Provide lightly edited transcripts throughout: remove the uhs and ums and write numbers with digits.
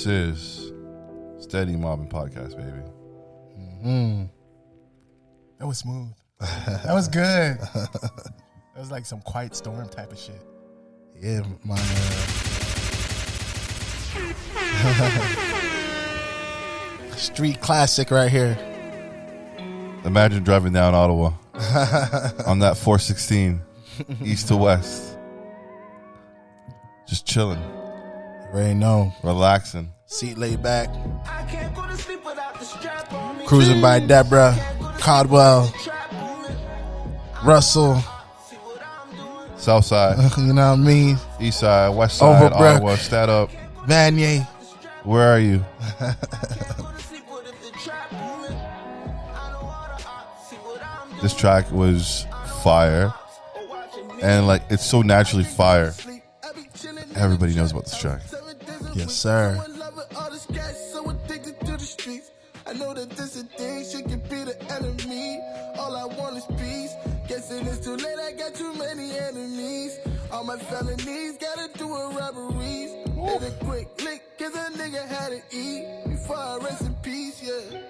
This is Steady Mobbin podcast, baby. Mm-hmm. That was smooth. That was good. That was like some Quiet Storm type of shit. Yeah, my street classic right here. Imagine driving down Ottawa on that 416, east to west. Just chilling, Already know. relaxing. Seat laid back. Cruising by Deborah, Caldwell, Russell. South side, You know what I mean? east side, west side, Overbrook. Ottawa, stat up. Vanier. Where are you? This track was fire. And like, it's so naturally fire. Everybody knows about this track. Yes, sir. I know that this a thing, she can be the enemy. All I want is peace. Guessing it's too late, I got too many enemies. All my felonies gotta do with robberies. Hit a quick lick, cause a nigga had to eat. Before I rest in peace, yeah.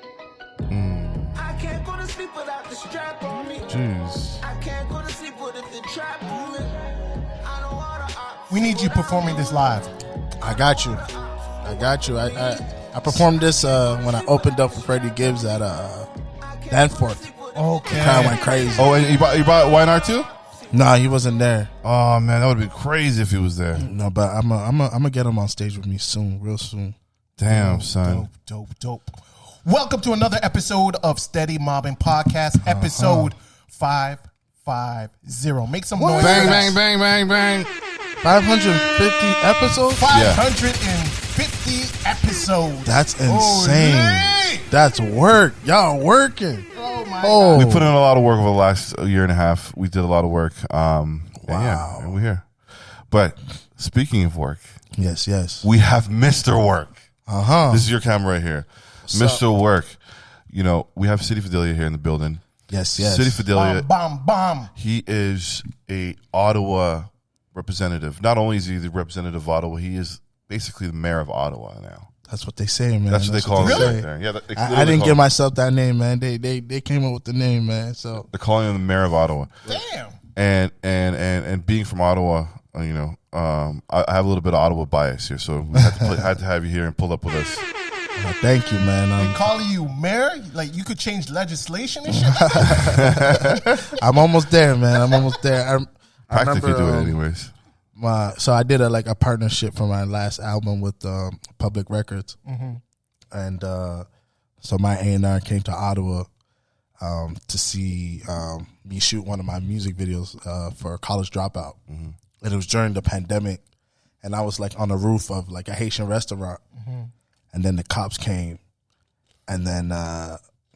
I can't go to sleep without the strap on me. Jeez. I can't go to sleep without the trap on me. I know all the ops. We need you performing this live. I got you. I performed this when I opened up for Freddie Gibbs at Danforth. Okay. The crowd went crazy. Oh, and you brought YNR too? Nah, he wasn't there. Oh man, that would have been crazy if he was there. No, but I'm gonna get him on stage with me soon, real soon. Damn, son. Dope. Welcome to another episode of Steady Mobbin Podcast, episode 550. Make some noise. Bang, for bang, that. bang, bang, bang. 550 episodes? 550 episodes. That's insane. Holy. That's work. Y'all working. Oh my Oh, We put in a lot of work over the last year and a half. We did a lot of work. Wow. And we're here. But speaking of work, yes. we have Mr. Work. Uh-huh. This is your camera right here. Mr. Work. You know, we have City Fidelia here in the building. Yes. City Fidelia, Bomb. he is a Ottawa representative. Not only is he the representative of Ottawa, he is basically the mayor of Ottawa now. That's what they say, man. That's what they call him say. right there. Yeah, they I literally didn't call give him- myself that name, man. They came up with the name, man. So They're calling him the mayor of Ottawa. Damn. And being from Ottawa, I have a little bit of Ottawa bias here, so we had to have you here and pull up with us. thank you, man. Calling you mayor? Like you could change legislation and shit? I'm almost there, man. I'm almost there. I Practically remember, do it anyways. So I did a partnership for my last album with Public Records, and so my A&R came to Ottawa to see me shoot one of my music videos for College Dropout, and it was during the pandemic, and I was like on the roof of like a Haitian restaurant, and then the cops came, and then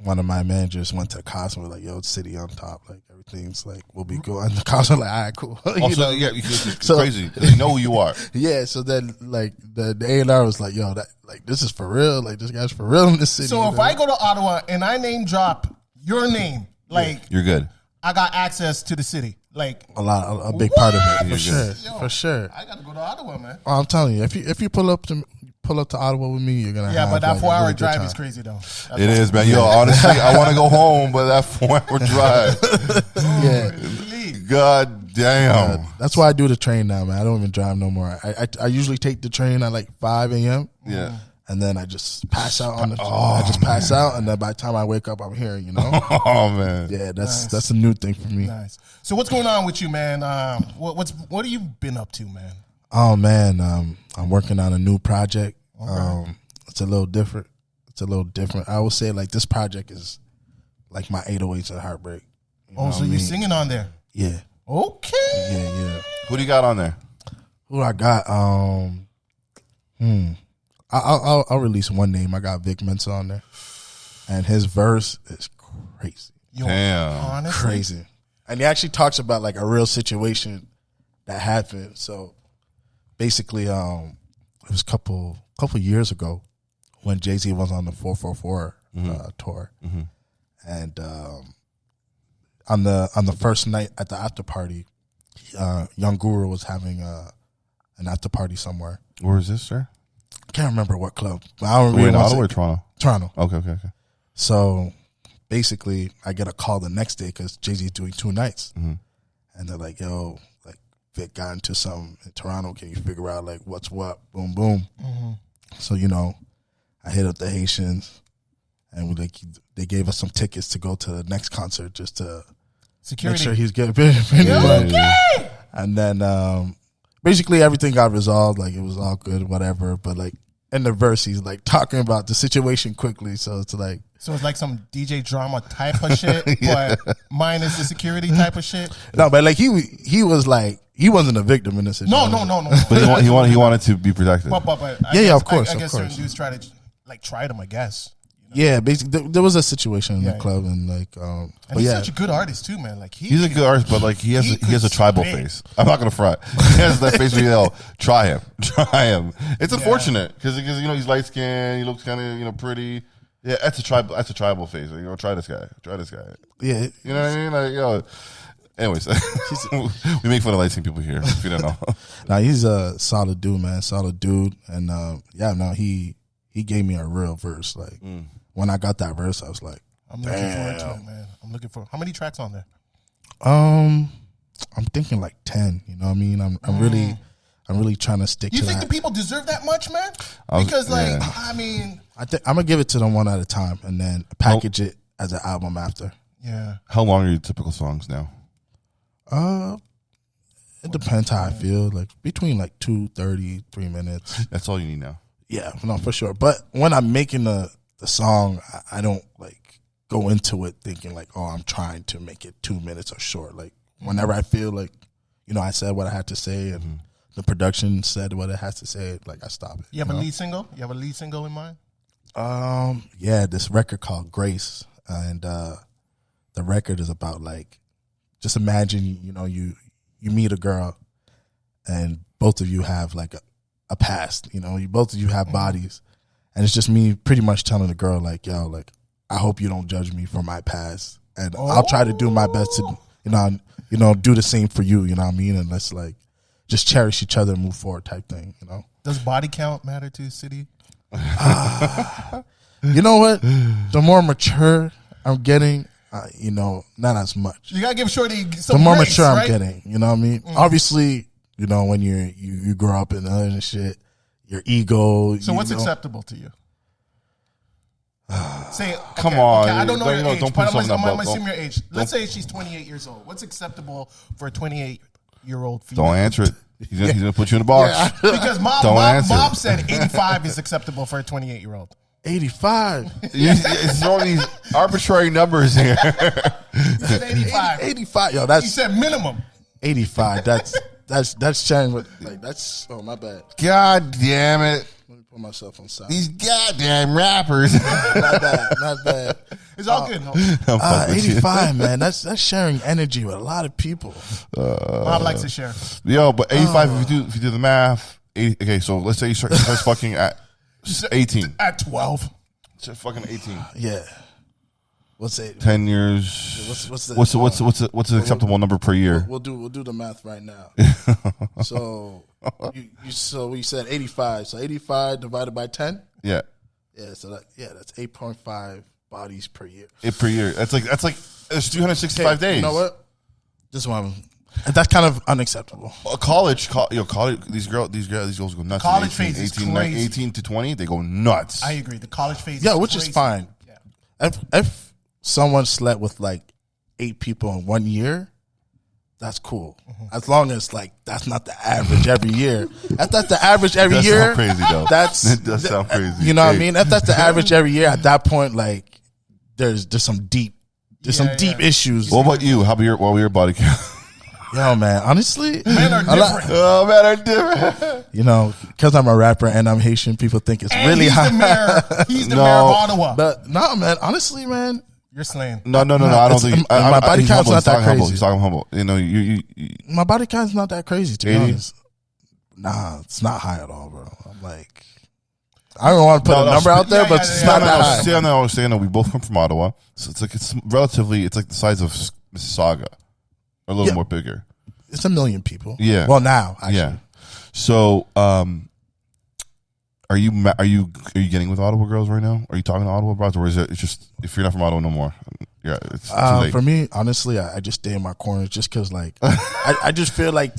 one of my managers went to the cops and was like, "Yo, City on top, like everything's like we'll be good," and the cops were like, "All right, cool." Also, yeah, it's So- crazy. They know who you are. Yeah, so then like the A&R was like, "Yo, that like this is for real. Like this guy's for real in this city." So you if know? I go to Ottawa and I name drop your name, like You're good. I got access to the city. Like a big part of it, You're for good. sure, Yo, for sure. I gotta go to Ottawa, man. Oh, I'm telling you, if you pull up to Ottawa with me, you're gonna Yeah, have but that like, 4 a hour really good drive time. is crazy though. That's It is, man. Yo, honestly, I want to go home, but that 4-hour drive. Yeah, God damn. that's why I do the train now, man. I don't even drive no more. I usually take the train at like 5 a.m. Yeah. and then I just pass out on the. I just pass out, and then by the time I wake up, I'm here. You know. Oh man. Yeah, that's a new thing for me. Nice. So what's going on with you, man? What have you been up to, man? Oh man, I'm working on a new project. It's a little different. I would say like this project is like my 808s and heartbreak. You know Oh, what so I you're mean? singing on there? Yeah, Okay. yeah. Who do you got on there? Who I got? I'll release one name. I got Vic Mensa on there, and his verse is crazy, Yo, Damn. honestly, crazy. And he actually talks about like a real situation that happened. So basically, it was a couple years ago when Jay-Z was on the 444 tour, and on the first night at the after party, Young Guru was having an after party somewhere. Where is this, sir? I can't remember what club. But I don't Were you really in want to Ottawa or say Toronto? Toronto. Okay. So basically, I get a call the next day because Jay-Z's doing 2 nights. Mm-hmm. And they're like, yo, like, Vic got into something in Toronto. Can you figure out, like, what's what? Boom, boom. Mm-hmm. So, I hit up the Haitians, and they gave us some tickets to go to the next concert just to Security. make sure he's getting okay. And then basically everything got resolved. Like, it was all good, whatever. But, like, in the verse, he's, like, talking about the situation quickly. So it's like, some DJ drama type of shit, but minus the security type of shit. no, but like he was like he wasn't a victim in this situation. No. But he wanted to be protected. But Of course. I guess certain dudes try them. I guess. Yeah, basically there was a situation in the club and like, And but he's yeah, such a good artist too, man. Like he's a good artist, but like he has a tribal spit. face. I'm not gonna front. He has that face where try him. It's unfortunate because he's light skinned, he looks kind of pretty. Yeah, that's a tribal face. Try this guy. yeah, You know what I mean? Like anyways, we make fun of light skinned people here. If you don't know, nah, he's a solid dude, man, and he gave me a real verse. Like when I got that verse, I was like, I'm looking forward to it, man. I'm looking for how many tracks on there? I'm thinking like 10. You know what I mean? I'm really trying to stick You to think that. the people deserve that much, man? I was- Because yeah. I mean, I think I'm gonna give it to them one at a time and then package it as an album after. yeah. how long are your typical songs now? It depends how I feel. Like between like 2:30, 3 minutes. That's all you need now. Yeah, no, for sure. But when I'm making the song, I don't like go into it thinking like, oh, I'm trying to make it 2 minutes or short. Like whenever I feel like, I said what I had to say and the production said what it has to say, like I stop it. You have a lead single? You have a lead single in mind? Yeah, this record called Grace, and the record is about like, just imagine, you meet a girl, and both of you have like a past, both of you have bodies, and it's just me pretty much telling the girl like, yo, like I hope you don't judge me for my past, and I'll try to do my best to, do the same for you, you know what I mean, and let's like just cherish each other and move forward type thing, Does body count matter to City? You know what? The more mature I'm getting, not as much. You gotta give Shorty some The more grace, mature right? I'm getting, you know what I mean? Obviously, when you grow up and other shit, your ego. So what's acceptable to you? Say, okay, Come on. okay, I don't know your age, don't but put I'm something gonna up, assume don't- your age. Let's say she's 28 years old. What's acceptable for a 28-year-old female? Don't answer it. He's gonna put you in the box. Because Don't Mob answer. said 85 is acceptable for a 28-year-old. 85. It's throwing these arbitrary numbers here. He said 85. 85. Yo, He that's said minimum. 85. That's sharing with, like, that's, oh, my bad. God damn it. Let me put myself on side. These goddamn rappers. Not bad. It's all good. No. 85, man. That's sharing energy with a lot of people. Mob likes to share. Yo, but 85, if you do the math, 80, okay, so let's say you start fucking at 18. At 12. Start fucking 18. Yeah. What's it? 10 years. What's an acceptable number per year? We'll do the math right now. So you said 85. So 85 divided by 10. Yeah. Yeah. So that's 8.5 bodies per year. Per year. That's like it's 365 days. You know what? This one, that's kind of unacceptable. College, these girls go nuts. College 18, phase is 18, crazy. 18 to 20, they go nuts. I agree. The college phase Yeah, is which crazy. is fine. Yeah. If someone slept with like 8 people in 1 year, that's cool. As long as like that's not the average every year. If that's the average every That year, sound crazy though. That does sound crazy. You know what I Hey. mean? If that's the average every year, at that point, like there's some deep issues. What about you? What were your body count? Yo, man, honestly, Men are different. Oh man, are different. because I'm a rapper and I'm Haitian, people think it's And really he's high. the mayor. He's the No. mayor of Ottawa. But no, man, honestly, man, You're slaying. No. I don't think my body he's count's humble. not He's that talking humble. crazy. He's talking humble. You my body count's not that crazy, to be 80? honest. Nah, it's not high at all, bro. I'm like, I don't want to put a number out there, yeah, but yeah, it's yeah, not yeah. that high. I was saying that we both come from Ottawa, so it's relatively it's like the size of Mississauga, or a little Yeah. more bigger. It's 1 million people. Yeah. Well, now, actually. Yeah. So, Are you getting with Ottawa girls right now? Are you talking to Ottawa bros, or is it it's just if you're not from Ottawa no more? Yeah, it's too late. For me, honestly, I just stay in my corner just because, like, I just feel like,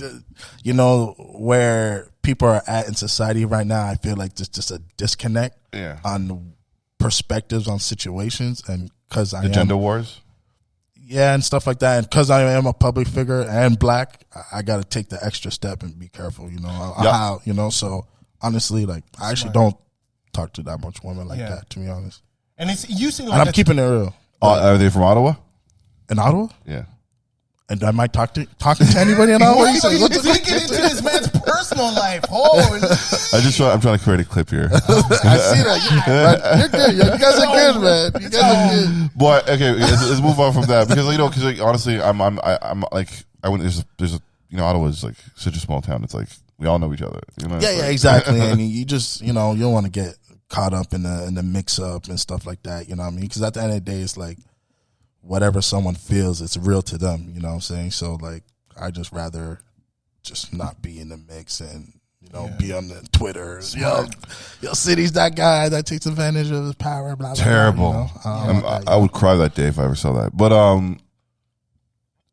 you know, where people are at in society right now, I feel like there's just a disconnect on perspectives on situations, and because I the gender wars. Yeah, and stuff like that. And because I am a public figure and black, I got to take the extra step and be careful, you know, how, you know. So honestly, like, I actually don't talk to that much women like that, to be honest. And it's you seem like and I'm keeping it real. Are they from Ottawa? In Ottawa? Yeah. And am I talking to anybody in Ottawa? He's get into this man's personal life. I'm trying to create a clip here. I see that. You're good. You guys are good, man. You guys are good. Boy, okay, let's move on from that because like, honestly, I'm like I went. There's a Ottawa is like such a small town. It's like we all know each other. You know? Yeah, exactly. And you just you don't want to get caught up in the mix up and stuff like that. You know what I mean? Because at the end of the day, it's like whatever someone feels, it's real to them. You know what I'm saying? So like, I just rather just not be in the mix and be on the Twitter. Yo, City's that guy that takes advantage of his power. Blah, blah, terrible. Blah, you know? I would cry that day if I ever saw that. But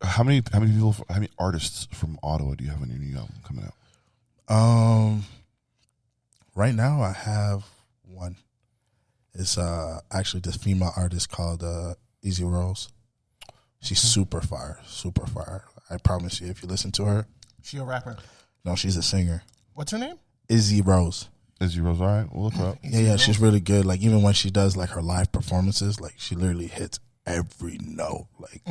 how many artists from Ottawa do you have on your new album coming out? Right now I have one. It's actually this female artist called Easy Rose. She's super fire, super fire. I promise you, if you listen to her. She a rapper? No, she's a singer. What's her name? Izzy Rose. Izzy Rose, all right. We'll look her up. Yeah, she's really good. Like, even when she does, like, her live performances, like, she literally hits every note. Like,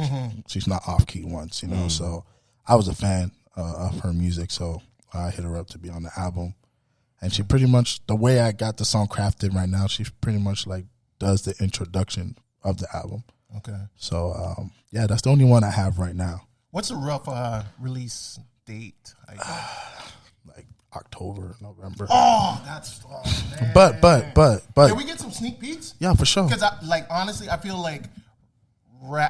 she's not off-key once, you know? So, I was a fan of her music, so I hit her up to be on the album. And she pretty much, the way I got the song crafted right now, she pretty much, like, does the introduction of the album. Okay. So, yeah, that's the only one I have right now. What's the rough release date? Like October, November. Man. But. Can we get some sneak peeks? Yeah, for sure. Because, honestly, I feel like I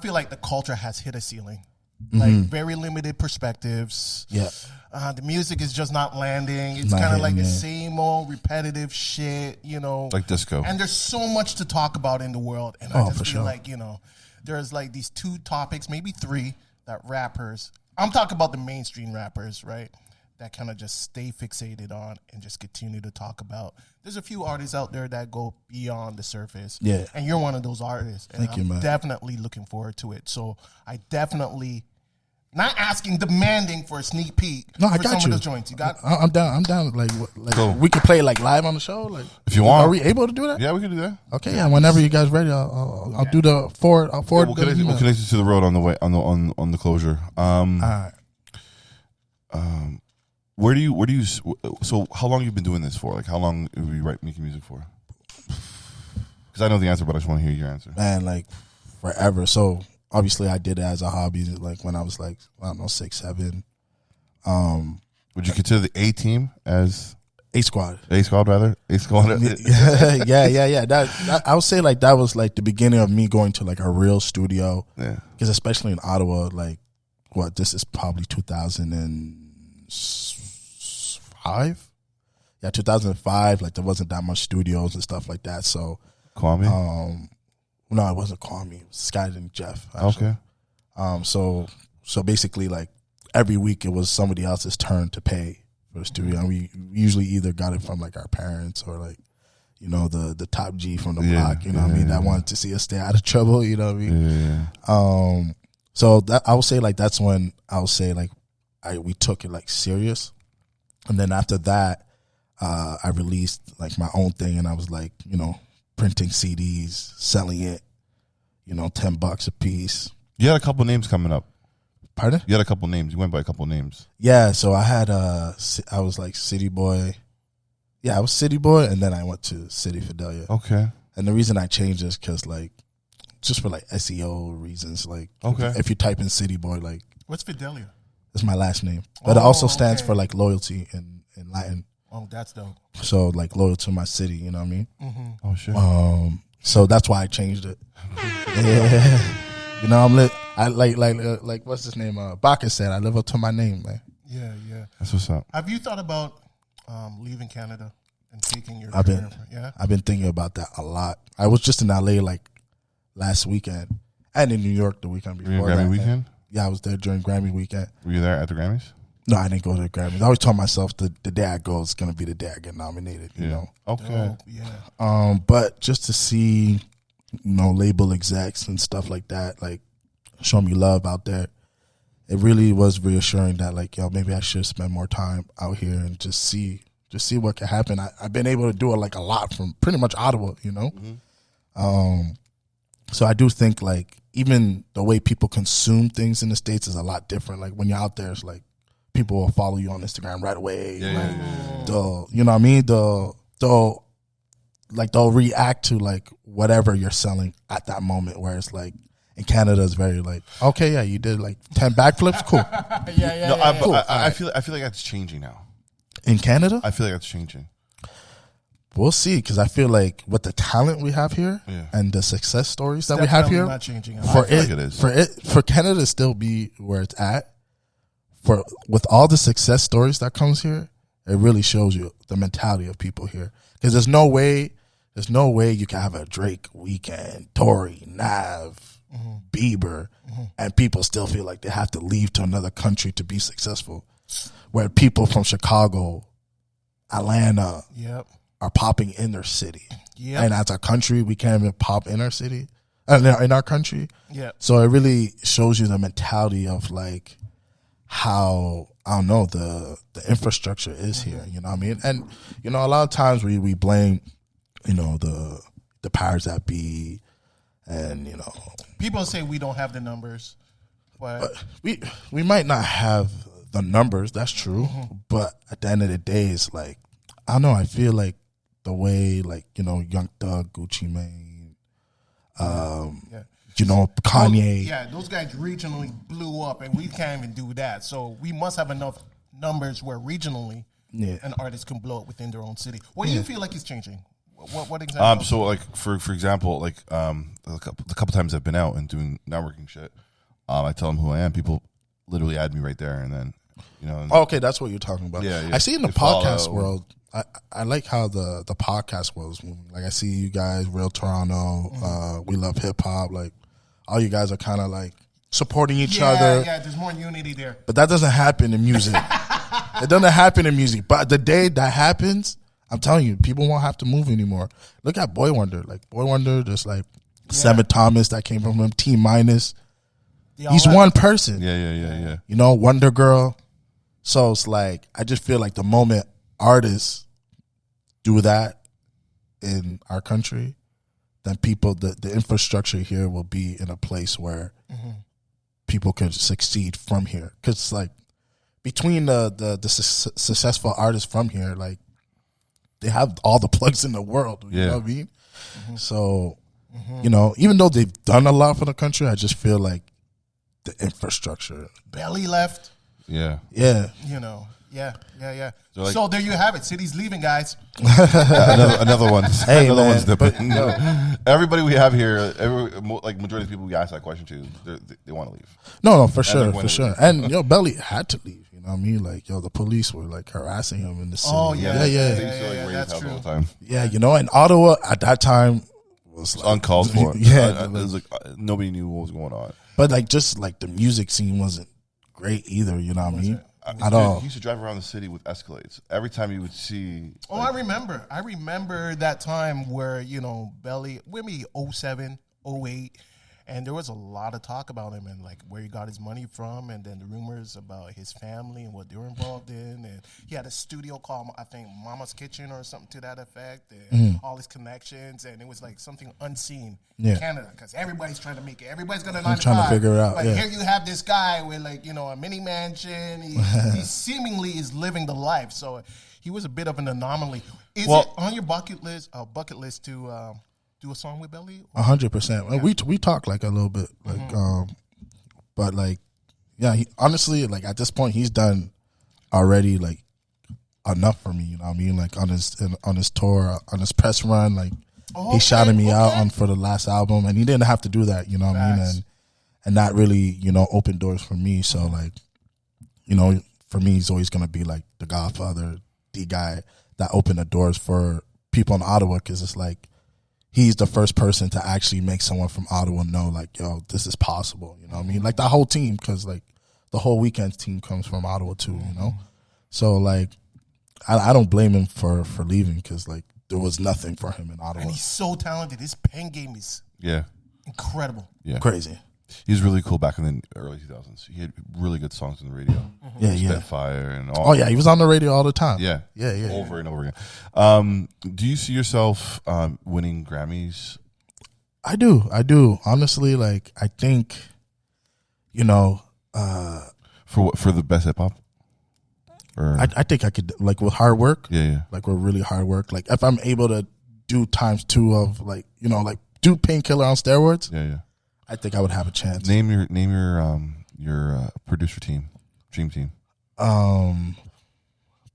feel like the culture has hit a ceiling. Like, very limited perspectives. Yeah. The music is just not landing. It's kind of like the same old repetitive shit, Like disco. And there's so much to talk about in the world. And I just feel like, there's like these two topics, maybe three, that rappers, I'm talking about the mainstream rappers, right, that kind of just stay fixated on and just continue to talk about. There's a few artists out there that go beyond the surface. Yeah. And you're one of those artists. And Thank you, man. Definitely looking forward to it. So I definitely... Not asking, demanding for a sneak peek. No, I for got some you. of the joints. You got? I'm down. Like Cool. We could play like live on the show. Like if you want, are we able to do that? Yeah, we can do that. Okay, yeah. Whenever you guys ready, I'll do the forward. I'll forward. We'll connect you to the road on the way on the closure. All right. Where do you? So how long have you been doing this for? Like how long have you making music for? Because I know the answer, but I just want to hear your answer. Man, like forever. So. Obviously, I did it as a hobby, like when I was like, I don't know, 6, 7. Would you consider the A team as A squad? A squad, rather? A squad? yeah. That I would say like that was like the beginning of me going to like a real studio. Yeah. Because especially in Ottawa, like, this is probably 2005? Yeah, 2005. Like, there wasn't that much studios and stuff like that. So, Call me. No, it wasn't Call Me. It was Sky and Jeff. Actually. Okay. So basically, like every week, it was somebody else's turn to pay for the studio, and we usually either got it from like our parents or like, the top G from the block. You know what I mean? That wanted to see us stay out of trouble. You know what I mean? Yeah. So that I would say like that's when I would say like we took it like serious, and then after that, I released like my own thing, and I was like, printing CDs, selling it, $10 a piece. You had a couple names coming up. Pardon? You had a couple names. You went by a couple names. Yeah, so I had I was like City Boy. Yeah, I was City Boy, and then I went to City Fidelia. Okay. And the reason I changed is because like, just for like SEO reasons. Like, okay, if you type in City Boy, like, what's Fidelia? It's my last name, but it also stands for like loyalty in Latin. Oh, that's dope. So like loyal to my city, you know what I mean? Mm-hmm. Oh shit. So that's why I changed it. Yeah, I'm lit. I like what's his name? Baka said, I live up to my name, man. Yeah. That's what's up. Have you thought about leaving Canada and taking your I've career? been thinking about that a lot. I was just in LA like last weekend and in New York the weekend before. Grammy weekend? Yeah, I was there during Grammy weekend. Were you there at the Grammys? No, I didn't go to the Grammys. I always told myself the day I go is gonna be the day I get nominated. You know. Okay. But just to see, label execs and stuff like that, like show me love out there. It really was reassuring that like, maybe I should spend more time out here and just see what can happen. I've been able to do it like a lot from pretty much Ottawa, So I do think like even the way people consume things in the States is a lot different. Like when you're out there, it's like people will follow you on Instagram right away. They'll, you know what I mean? They'll react to like whatever you're selling at that moment. Where it's like in Canada, it's very like, okay, yeah, you did like 10 backflips, cool. Cool. I feel like that's changing now. In Canada, I feel like that's changing. We'll see, because I feel like with the talent we have here and the success stories that we have here, not changing. For Canada to still be where it's at, with all the success stories that comes here, it really shows you the mentality of people here. Because there's no way you can have a Drake weekend, Tory, Nav, Bieber, and people still feel like they have to leave to another country to be successful. Where people from Chicago, Atlanta, are popping in their city. And as a country, we can't even pop in our city, in our country. So it really shows you the mentality of like how, I don't know, the infrastructure is here, you know what I mean? And, a lot of times we blame, the powers that be and, people say we don't have the numbers. But we might not have the numbers, that's true. But at the end of the day, it's like, I don't know, I feel like the way, like, Young Thug, Gucci Mane, Kanye. Those guys regionally blew up, and we can't even do that. So we must have enough numbers where regionally an artist can blow up within their own city. What do you feel like is changing? What example? So like for example, like the couple times I've been out and doing networking shit, I tell them who I am. People literally add me right there, and then okay, that's what you're talking about. Yeah. I see in the podcast world. I like how the podcast world is moving. Like I see you guys, Real Toronto, We Love Hip Hop. Like all you guys are kind of like supporting each other. Yeah, there's more unity there. But that doesn't happen in music. It doesn't happen in music. But the day that happens, I'm telling you, people won't have to move anymore. Look at Boy Wonder. Like Boy Wonder, there's like Seven Thomas that came from him, T Minus. He's one person. Yeah. Wonder Girl. So it's like, I just feel like the moment artists do that in our country, then people, the infrastructure here will be in a place where people can succeed from here. Because it's like, between the successful artists from here, like, they have all the plugs in the world. You know what I mean? So, even though they've done a lot for the country, I just feel like the infrastructure. Belly left. Yeah. Yeah. So there you have it. City's leaving, guys. Another one. Hey, another man, one's dipping. Everybody we have here, majority of people we ask that question to, they want to leave. No, for sure. And Belly had to leave. You know what I mean? Like, the police were like harassing him in the city. Oh Yeah, that's true. All the time. Yeah, and Ottawa at that time was like, uncalled for. Yeah, it was like nobody knew what was going on. But like, just like the music scene wasn't great either. You know what I mean? At all. He used to drive around the city with Escalades. Every time you would see. Oh, I remember that time where Belly, maybe 07, 08, and there was a lot of talk about him and like where he got his money from, and then the rumors about his family and what they were involved in, and he had a studio called, I think, Mama's Kitchen or something to that effect, and all his connections, and it was like something unseen in Canada, because everybody's trying to make it. Everybody's gonna trying to figure it out. But here you have this guy with like a mini mansion. He seemingly is living the life. So he was a bit of an anomaly. Is it on your bucket list to do a song with Belly? 100%. We talk like a little bit, like, but like, yeah. Honestly, like at this point, he's done already like enough for me. You know what I mean? Like on his tour, on his press run, like he shouted me out for the last album, and he didn't have to do that. You know what I mean? And that really opened doors for me. So like, for me, he's always gonna be like the Godfather the guy that opened the doors for people in Ottawa, because it's like he's the first person to actually make someone from Ottawa know, like, yo, this is possible. You know what I mean? Like the whole team, because like the whole Weekends team comes from Ottawa too. You know, so like I don't blame him for leaving, because like there was nothing for him in Ottawa. And he's so talented. His pen game is incredible. Yeah. Crazy. He was really cool back in the early 2000s. He had really good songs on the radio. Spitfire and all. Oh yeah, he was on the radio all the time. Yeah. Yeah. Over and over again. Do you see yourself winning Grammys? I do. Honestly, like I think, you know, for what, for the best hip hop? Or I think I could, like, with hard work. Yeah. Like with really hard work. Like if I'm able to do times 2 of, like, you know, like do Painkiller on steroids. Yeah. I think I would have a chance. Name your producer team, dream team.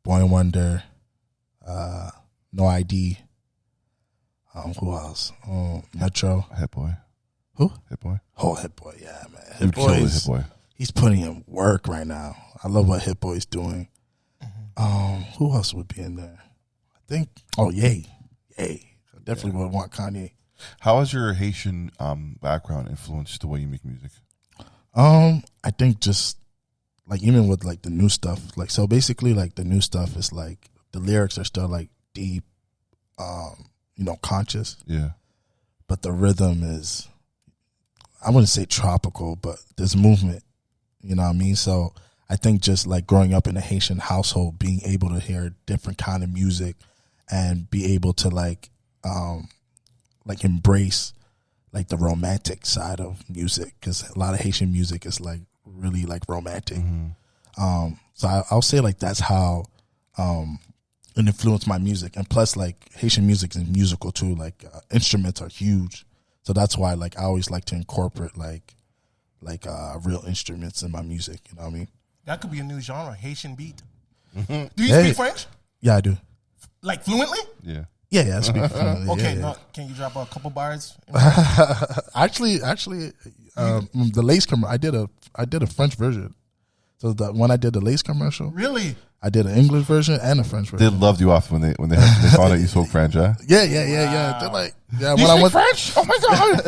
Boy Wonder, No ID. Who else? Metro. Hit Boy. Who? Hit Boy. Oh, Hit Boy. Yeah, man. Hit Boy. He's putting in work right now. I love what Hit Boy's doing. Who else would be in there? I think. Oh, Ye. I definitely would want Kanye. How has your Haitian background influenced the way you make music? I think just like even with like the new stuff, like, so basically like the new stuff is like the lyrics are still like deep, you know, conscious. Yeah. But the rhythm is, I wouldn't say tropical, but there's movement. You know what I mean? So I think just like growing up in a Haitian household, being able to hear different kind of music and be able to like embrace like the romantic side of music, because a lot of Haitian music is like really like romantic. So I'll say like that's how it influenced my music. And plus, like, Haitian music is musical too. Like instruments are huge, so that's why like I always like to incorporate like real instruments in my music. You know what I mean? That could be a new genre, Haitian beat. Do you speak French? Yeah, I do. Like fluently? Yeah. Yeah, I speak fluently. Okay, yeah. no, can you drop a couple bars? Actually, the Lace commercial, I did a French version. So when I did the Lace commercial, Really? I did an English version and a French version. They loved you off when they found out you spoke French, huh? Yeah. They're like, yeah. You When I speak went, French? Oh my God.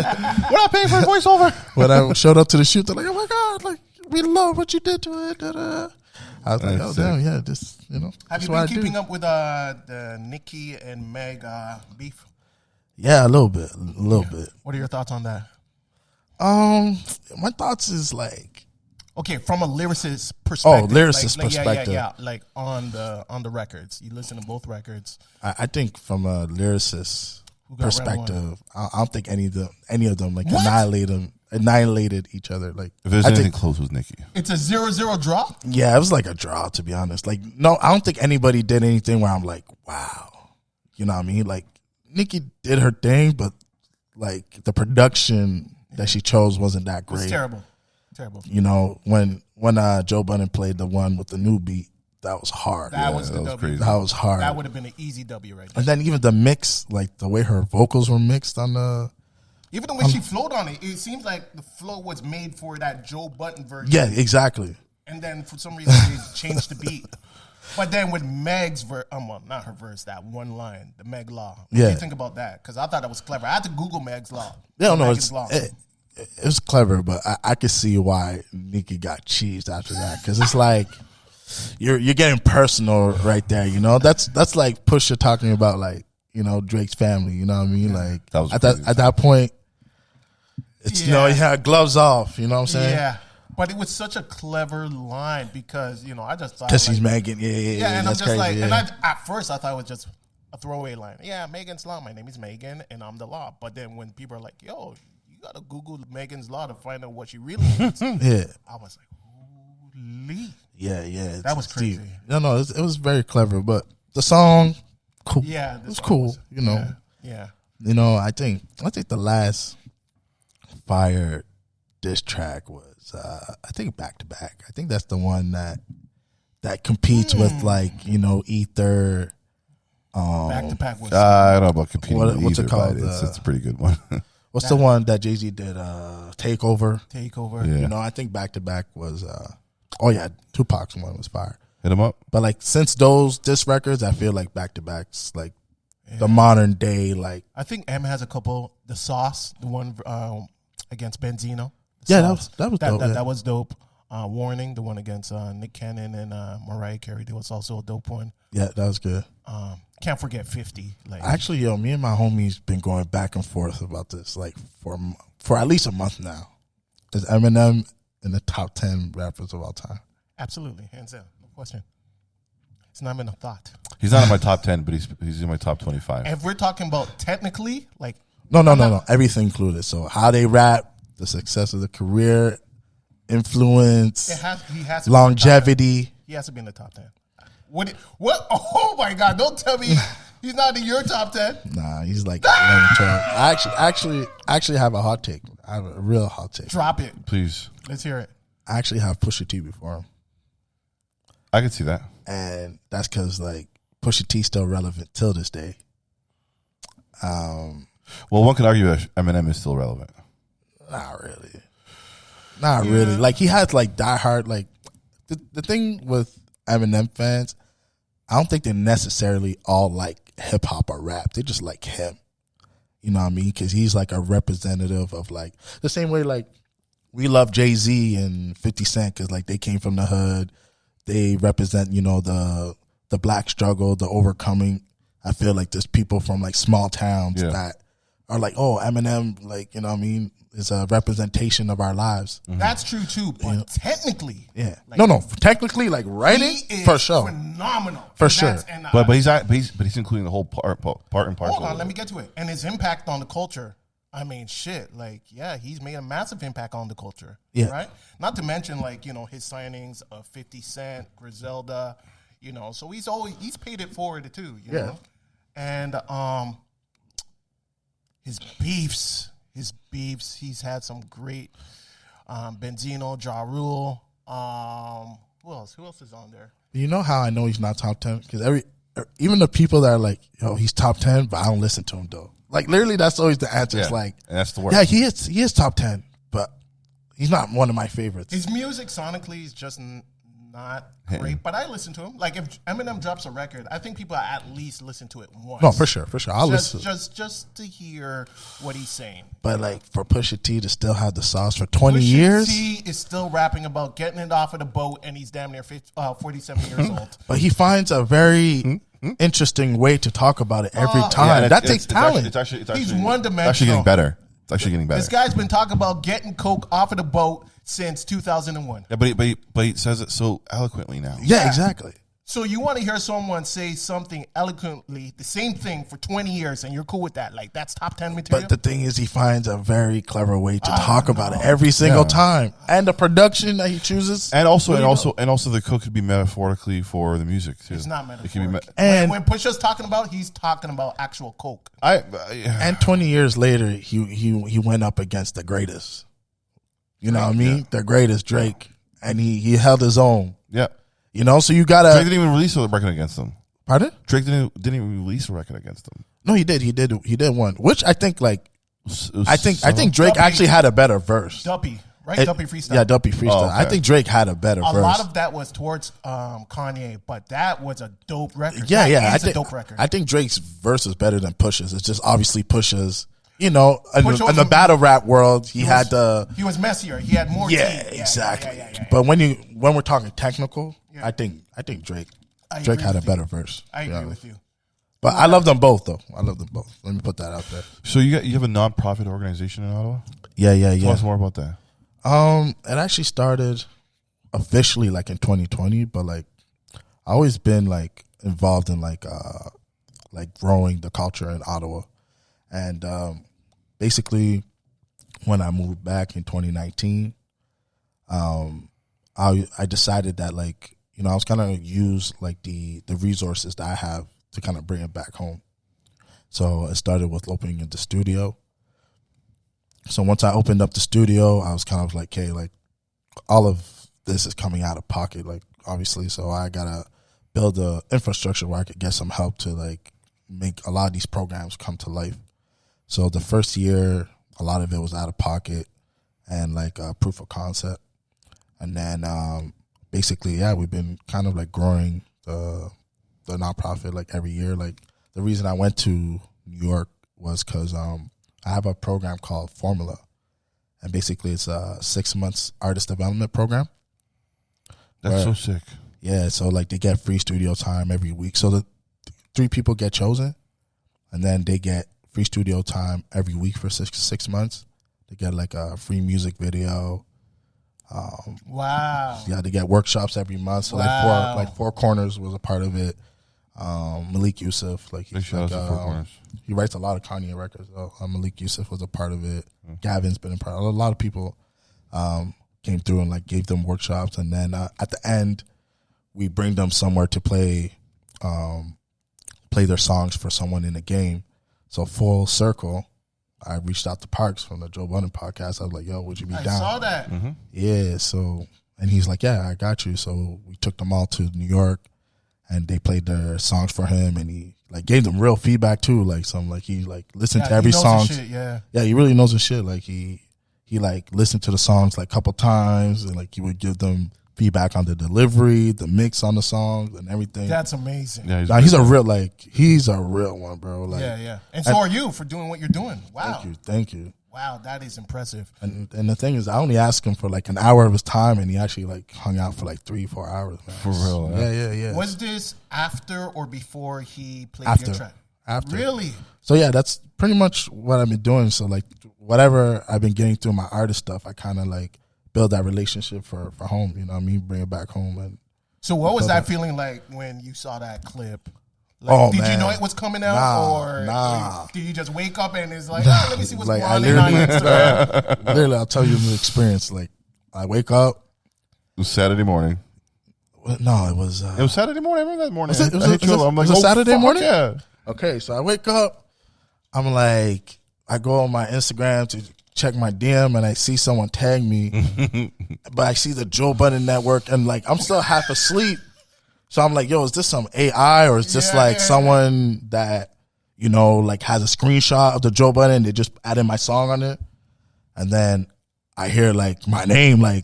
We're not paying for a voiceover. when I showed up to the shoot, they're like, oh my God, like, we love what you did to it. Da-da. I was like, That's oh sick. damn, yeah, this, you know. Have you been keeping up with the Nicki and Meg beef? Yeah, a little bit. What are your thoughts on that? My thoughts is like, Okay, from a lyricist perspective. perspective. Yeah. Like on the records. You listen to both records. I think from a lyricist got perspective, I don't think any of them like What? annihilated each other. Like, If there's I anything think, close with Nicki. It's a 0-0 draw? yeah, it was like a draw, to be honest. Like, no, I don't think anybody did anything where I'm like, wow, you know what I mean? Like, Nicki did her thing, but like the production that she chose wasn't that great. It's terrible. You know, when Joe Budden played the one with the new beat, that was hard. That was the W. crazy. That was hard. That would have been an easy W right there. And then even the mix, like the way her vocals were mixed on the, Even the way she flowed on it, it seems like the flow was made for that Joe Budden version. yeah, exactly. And then for some reason they changed the beat. But then with Meg's verse, well, not her verse, that one line, the Meg Law. What do Yeah. you think about that? Because I thought that was clever. I had to Google Meg's Law. Yeah, no, Megan's Law. it was clever, but I could see why Nicki got cheesed after that, because it's like you're getting personal right there. You know, that's like Pusha talking about, like, you know, Drake's family. You know what I mean? Like That was at crazy. that point, it's you know, Yeah. he had gloves off. You know what I'm saying? Yeah. But it was such a clever line because, you know, I just thought. Because like, he's Megan. Yeah, and I'm that's just crazy. like, yeah. and at first I thought it was just a throwaway line. Yeah, Megan's Law. My name is Megan and I'm the law. But then when people are like, yo, you got to Google Megan's Law to find out what she really means. yeah. I was like, holy. Yeah. That was it's deep. crazy. No, it was very clever. But the song, cool. Yeah. It was cool. You know. Yeah. You know, I think the last fire diss track was I think Back to Back. I think that's the one that competes with, like, you know, Ether. Back to Back was. I don't know about competing with What's it either, called? but it's a pretty good one. What's the one that Jay-Z did? Takeover. Takeover. Yeah. You know, I think Back to Back was. Oh yeah, Tupac's one was fire. Hit him up. But like since those diss records, I feel like back to backs, like the modern day, like I think M has a couple. The Sauce, the one against Benzino. Yeah, Sauce, that was dope. That was dope. Warning, the one against Nick Cannon and Mariah Carey, that was also a dope one. Yeah, that was good. Can't forget 50. Like Actually, me and my homies been going back and forth about this like for at least a month now. Is Eminem in the top 10 rappers of all time? absolutely, hands down, no question. It's not even a thought. He's not in my top 10, but he's in my top 25. If we're talking about technically, like No. Everything included. So how they rap, the success of the career, influence, he has to longevity. He has to be in the top 10. What? Oh my God! Don't tell me he's not in your top 10. Nah, he's like 11, 12. I actually have a hot take. I have a real hot take. Drop it, Please. let's hear it. I actually have Pusha T before him. I can see that. And that's because like Pusha T still relevant till this day. Well, one could argue that Eminem is still relevant. Not really. Like he has like diehard. Like the thing with Eminem fans, I don't think they necessarily all like hip hop or rap. They just like him. You know what I mean? Because he's like a representative of like the same way like we love Jay-Z and 50 Cent because like they came from the hood. They represent, the black struggle, the overcoming. I feel like there's people from like small towns that are like, oh, Eminem, like, you know what I mean, is a representation of our lives. Mm-hmm. That's true too, but technically, like, no, technically, like writing, he is for sure, phenomenal, for sure. But he's including the whole part and parcel. Hold on, let me get to it. And his impact on the culture. I mean, shit, like, he's made a massive impact on the culture, right? Not to mention, like, his signings of 50 Cent, Griselda, so he's paid it forward too, you know? And his beefs, he's had some great, Benzino, Ja Rule, who else is on there? You know how I know he's not top 10? Because even the people that are like, he's top 10, but I don't listen to him though. Like literally, that's always the answer. It's like, and that's the word. Yeah, he is top 10, but he's not one of my favorites. His music sonically is just not great, but I listen to him. Like if Eminem drops a record, I think people at least listen to it once. No, for sure. I'll listen. Just to hear what he's saying. But like for Pusha T to still have the sauce for 20 years. Pusha T is still rapping about getting it off of the boat, and he's damn near 47 years old. But he finds a very interesting way to talk about it every time. Yeah, that takes talent. It's actually he's one-dimensional. It's actually getting better. This guy's been talking about getting coke off of the boat since 2001. Yeah, but he says it so eloquently now. Yeah, exactly. So you want to hear someone say something eloquently, the same thing for 20 years, and you're cool with that? Like that's top 10 material. But the thing is, he finds a very clever way to talk about it every single time, and the production that he chooses, and also the coke could be metaphorically for the music too. It's not metaphoric. It can be and when Pusha's talking about, he's talking about actual coke. And 20 years later, he went up against the greatest. You know what I mean? The greatest, Drake, and he held his own. Yeah. So you gotta. Drake didn't even release a record against him. Pardon? Drake didn't even release a record against him. No, he did. He did one, which I think I think Drake actually had a better verse. Duppy, right? Duppy freestyle. Yeah, Duppy freestyle. Oh, okay. I think Drake had a better verse. A lot of that was towards Kanye, but that was a dope record. Yeah, I think a dope record. I think Drake's verse is better than Pusha's. It's just obviously Pusha's. In the battle rap world, he was messier. He had more. Yeah, exactly. But when we're talking technical, I think Drake had a better verse. I agree with you. But I love them both, though. Let me put that out there. So you have a non-profit organization in Ottawa? Yeah. Tell us more about that. It actually started officially like in 2020, but like I always been like involved in like growing the culture in Ottawa, and basically when I moved back in 2019, I decided that like I was kind of use like the resources that I have to kind of bring it back home. So it started with opening the studio. So once I opened up the studio, I was kind of like, okay, like all of this is coming out of pocket, like obviously. So I gotta build the infrastructure where I could get some help to like make a lot of these programs come to life. So the first year, a lot of it was out of pocket and like proof of concept. And then basically, yeah, we've been kind of like growing the nonprofit like every year. Like the reason I went to New York was because I have a program called Formula, and basically it's a 6 months artist development program. That's so sick. Yeah, so like they get free studio time every week. So the 3 people get chosen, and then they get free studio time every week for six months. They get like a free music video. Wow. Yeah, they get workshops every month. So like Four Corners was a part of it. Malik Yusuf, like he's like, Four Corners. He writes a lot of Kanye records. Malik Yusuf was a part of it. Gavin's been a part. A lot of people came through and like gave them workshops, and then at the end, we bring them somewhere to play their songs for someone in the game. So full circle, I reached out to Parks from the Joe Budden podcast. I was like, "Yo, would you be down?" I saw that. Mm-hmm. Yeah. So, and he's like, "Yeah, I got you." So we took them all to New York, and they played their songs for him, and he like gave them real feedback too. Like he like listened to every song. Yeah, he really knows his shit. Like he like listened to the songs like a couple times, and like he would give them feedback on the delivery, the mix on the songs, and everything. That's amazing. Yeah, he's a real one, bro. Like, yeah. And so are you for doing what you're doing. Wow. Thank you. Wow, that is impressive. And the thing is, I only asked him for like an hour of his time, and he actually like hung out for like 3-4 hours. Man. For real. Yeah. Was this after or before he played your track? After. Really? So yeah, that's pretty much what I've been doing. So like whatever I've been getting through my artist stuff, I kind of like build that relationship for home. You know what I mean? Bring it back home. And so what was that feeling like when you saw that clip? Like, did you know it was coming out, or did you just wake up and it's like, let me see what's like, going on Instagram? Literally, I'll tell you the experience. Like, I wake up. It was Saturday morning. No, it was. It was Saturday morning. I remember that morning. I'm like, oh, Saturday morning? Yeah. Okay, so I wake up. I'm like, I go on my Instagram to check my DM, and I see someone tag me, but I see the Joe Budden Network, and like I'm still half asleep. So I'm like, yo, is this some AI, or is this someone that, you know, like has a screenshot of the Joe Budden, they just added my song on it? And then I hear like my name, like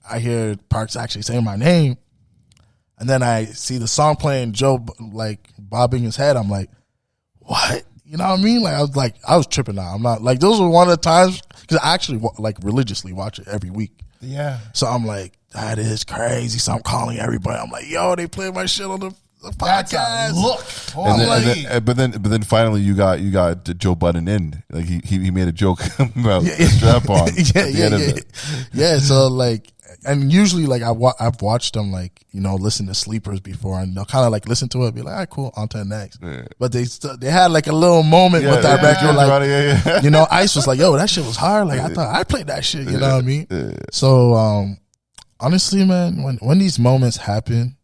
I hear Parks actually saying my name. And then I see the song playing, Joe like bobbing his head. I'm like, what? You know what I mean? Like I was tripping out. I'm not like, those were one of the times, because I actually like religiously watch it every week. Yeah. So I'm like, that is crazy. So I'm calling everybody. I'm like, yo, they played my shit on the podcast. That's a look. Totally. But then finally you got Joe Budden in. Like he made a joke about strap on. Yeah. So like, and usually like I've watched them like, you know, listen to Sleepers before, and they'll kind of like listen to it, be like, all right, cool, on to the next. Yeah. But they had like a little moment with that record, like you know, Ice was like, yo, that shit was hard. Like I thought I played that shit. You know what I mean? Yeah. So honestly, man, when these moments happen,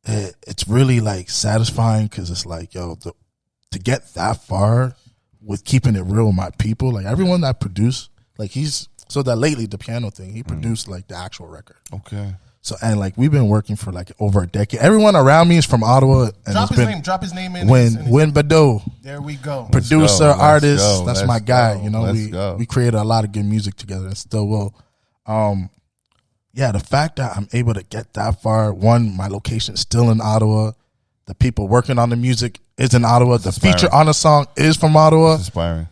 it's really like satisfying, because it's like, yo, to get that far with keeping it real with my people, like everyone that produced, like so that lately the piano thing, he produced like the actual record. Okay. So, and like we've been working for like over a decade. Everyone around me is from Ottawa. And Drop his name in. Win Badeau. There we go. Producer, artist. That's my guy. You know, we created a lot of good music together, and still will. Yeah, the fact that I'm able to get that far, one, my location is still in Ottawa. The people working on the music is in Ottawa. The feature on the song is from Ottawa. It's inspiring.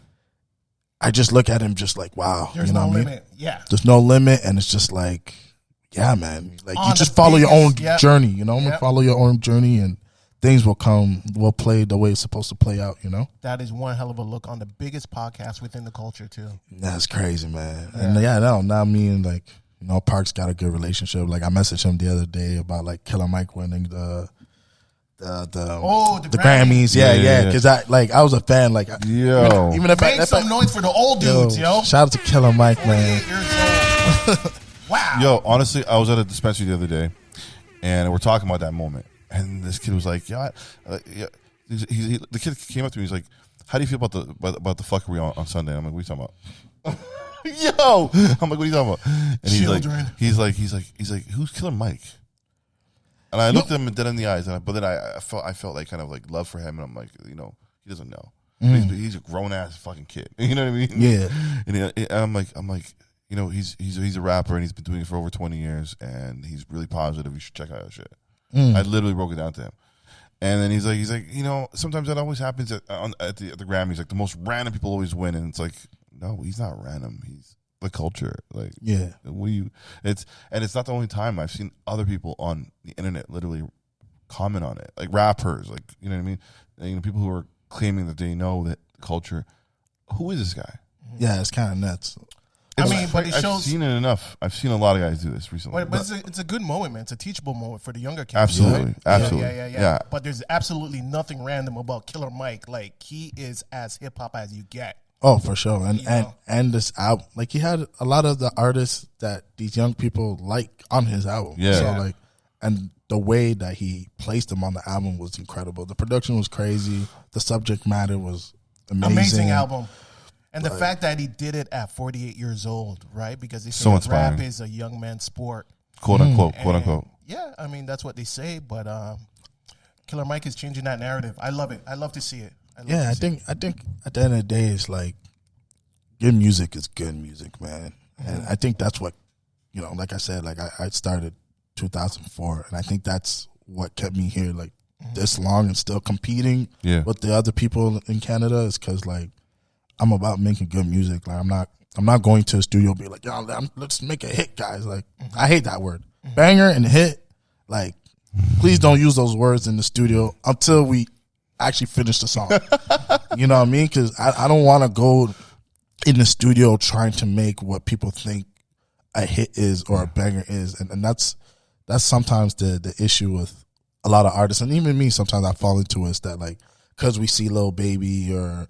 I just look at him just like, wow. There's you know no what limit. I mean? Yeah. There's no limit, and it's just like, yeah, man. Like you just follow your own journey, you know? Follow your own journey, and things will play the way it's supposed to play out, you know? That is one hell of a look on the biggest podcast within the culture, too. That's crazy, man. Yeah. And now me and like, you know, Parks got a good relationship. Like I messaged him the other day about like Killer Mike winning the Grammys. Yeah. Because I was a fan. Like, yo, even if make some noise for the old dudes, yo. Shout out to Killer Mike, man. Wow. Yo, honestly, I was at a dispensary the other day, and we're talking about that moment, and this kid was like, the kid came up to me. He's like, how do you feel about the fuckery on Sunday? I'm like, what are you talking about? Yo, I'm like, what are you talking about? And he's like, who's Killer Mike? And I looked at him dead in the eyes, but then I felt like kind of like love for him, and I'm like, you know, he doesn't know. He's a grown ass fucking kid. You know what I mean? Yeah. And I'm like, you know, he's a rapper and he's been doing it for over 20 years and he's really positive. You should check out that shit. I literally broke it down to him. And then he's like, you know, sometimes that always happens at the Grammys. Like the most random people always win, and it's like, no, he's not random. He's the culture. Like, it's not the only time I've seen other people on the internet literally comment on it, like rappers, like, you know what I mean? And, you know, people who are claiming that they know that culture. Who is this guy? Yeah, it's kind of nuts. I mean, but it shows. I've seen it enough. I've seen a lot of guys do this recently. But it's a good moment, man. It's a teachable moment for the younger kids. Absolutely, right? absolutely. Yeah. But there's absolutely nothing random about Killer Mike. Like, he is as hip hop as you get. Oh, for sure. And this album, like, he had a lot of the artists that these young people like on his album. Yeah. So like, and the way that he placed them on the album was incredible. The production was crazy. The subject matter was amazing. Amazing album. And the fact that he did it at 48 years old, right? Because they say So inspiring. rap is a young man's sport. Quote unquote. Yeah, I mean, that's what they say. But Killer Mike is changing that narrative. I love it. I love to see it. I think at the end of the day, it's like, good music is good music, man. And I think that's what, you know, like I said, like I started 2004, and I think that's what kept me here like this long and still competing with the other people in Canada, is because like I'm about making good music. Like I'm not going to a studio and be like, yo, let's make a hit, guys. Like, I hate that word. Banger and hit, like, please don't use those words in the studio until we actually finish the song. You know what I mean? Because I don't want to go in the studio trying to make what people think a hit is or a banger is. And that's sometimes the issue with a lot of artists. And even me, sometimes I fall into is that, like, because we see Lil Baby or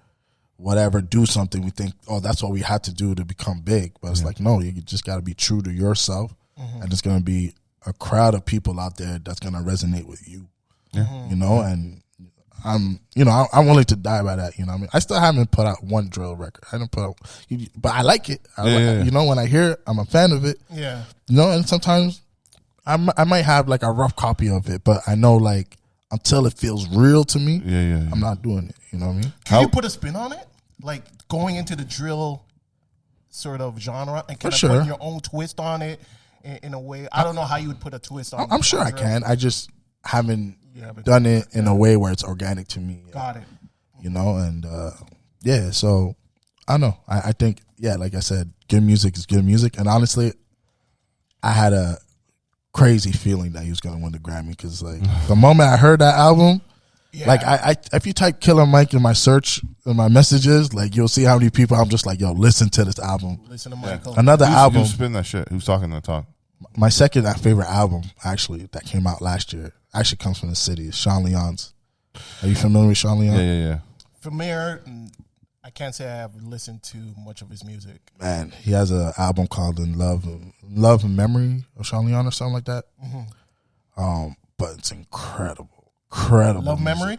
whatever do something, we think, oh, that's what we had to do to become big. But it's like, no, you just got to be true to yourself. And there's going to be a crowd of people out there that's going to resonate with you. You know, and I'm willing to die by that. You know what I mean? I still haven't put out one drill record. I don't put out, but I like it. You know, when I hear it, I'm a fan of it. Yeah. You know, and sometimes I might have like a rough copy of it, but I know, like, until it feels real to me, I'm not doing it. You know what I mean? Can you put a spin on it? Like, going into the drill sort of genre and kind of put your own twist on it in a way. I don't know how you would put a twist on it. I'm sure I can. I just haven't done it in a way where it's organic to me. Got it. You know, and so I don't know. I think, like I said, good music is good music. And honestly, I had a crazy feeling that he was going to win the Grammy, because, like, the moment I heard that album, like, I if you type Killer Mike in my search, in my messages, like, you'll see how many people I'm just like, yo, listen to this album. Listen to Michael. Another album. Who's spinning that shit? Who's talking that talk? My second favorite album, actually, that came out last year, actually comes from the city. It's Sean Leon's. Are you familiar with Sean Leon? Yeah. Familiar. I can't say I have listened to much of his music. Man, he has an album called In Love and Memory of Sean Leon or something like that. But it's incredible. Love music. Memory?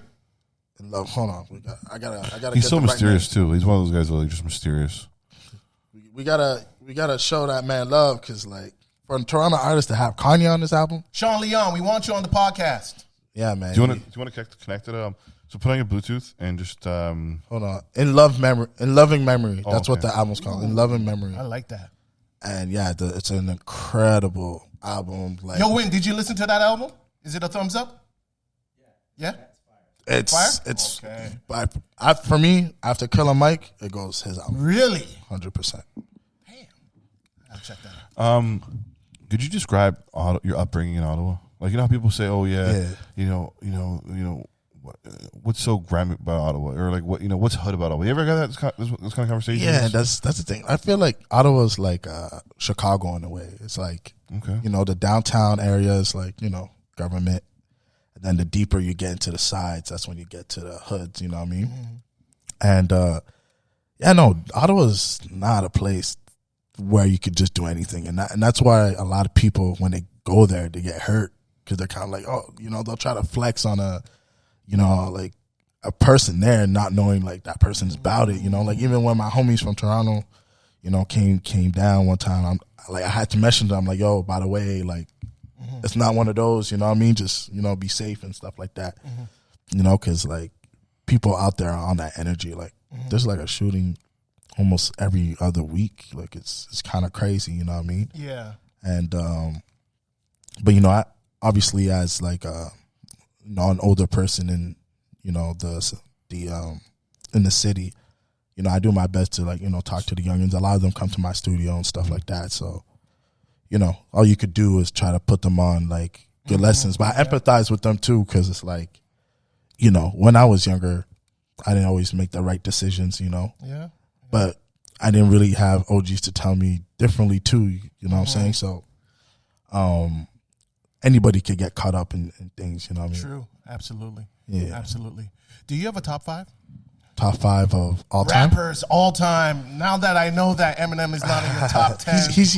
Love. Hold on. I gotta. He's so mysterious too. He's one of those guys that are, like, just mysterious. We gotta show that man love, because, like, for a Toronto artist to have Kanye on this album. Sean Leon, we want you on the podcast. Yeah, man. Do you want to connect it? So put on your Bluetooth and just hold on. In Loving Memory. That's what the album's called. In Loving Memory. I like that. And it's an incredible album. Like, yo, Win, did you listen to that album? Is it a thumbs up? Yeah. It's okay. For me, after Killer Mike, it goes his album. Really? 100%. Damn. I'll check that out. Could you describe your upbringing in Ottawa? Like, you know how people say, "Oh yeah. you know, what's so Grammy about Ottawa?" Or like, what's hood about Ottawa? You ever got this kind of conversation? Yeah, that's the thing. I feel like Ottawa's like Chicago in a way. It's like, you know, the downtown area is like, you know, government. And then the deeper you get into the sides, that's when you get to the hoods, you know what I mean? And Ottawa's not a place where you could just do anything. And that's why a lot of people, when they go there, they get hurt, because they're kind of like, oh, you know, they'll try to flex on like a person there, not knowing, like, that person's about it, you know? Like, even when my homies from Toronto, you know, came down one time, I had to mention them, like, yo, by the way, like, it's not one of those, you know what I mean? Just, you know, be safe and stuff like that. You know, because, like, people out there are on that energy. Like, there's, like, a shooting almost every other week. Like it's kind of crazy, you know what I mean? Yeah. And but I obviously as like an older person in the in the city, I do my best to like talk to the youngins. A lot of them come to my studio and stuff like that. So all you could do is try to put them on like good lessons. But I empathize with them too, because it's like when I was younger, I didn't always make the right decisions. Yeah. But I didn't really have OGs to tell me differently too. You know what I'm saying? So, anybody could get caught up in things. You know what I mean? True. Absolutely. Yeah. Absolutely. Do you have a top 5? Top 5 of all time? Rappers all time. Now that I know that Eminem is not in your top 10. He's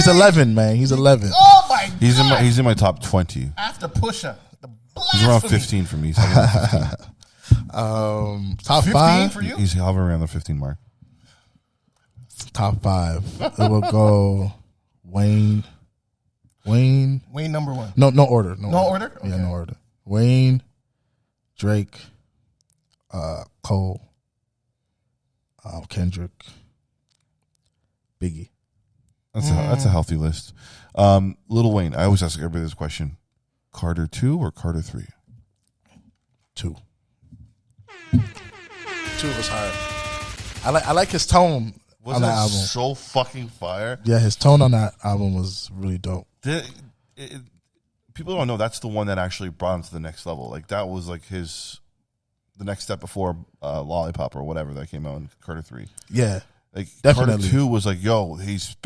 11, man. He's 11. Oh my God. He's in my top 20. After Pusha. He's around 15 for me. He's around 15. Top 15 5 for you? He's hovering around the 15 mark. Top 5. It will go Wayne. Wayne number 1. No order. No order? Yeah, Okay. no order. Wayne, Drake, Cole, Kendrick, Biggie. That's a healthy list. Lil Wayne. I always ask everybody this question: Carter 2 or Carter 3? 2. 2 was hard. I like his tone on that album. So fucking fire. Yeah, his tone on that album was really dope. People don't know that's the one that actually brought him to the next level. Like that was like the next step before Lollipop or whatever that came out in Carter 3. Yeah, like definitely. Carter 2 was like, yo, he's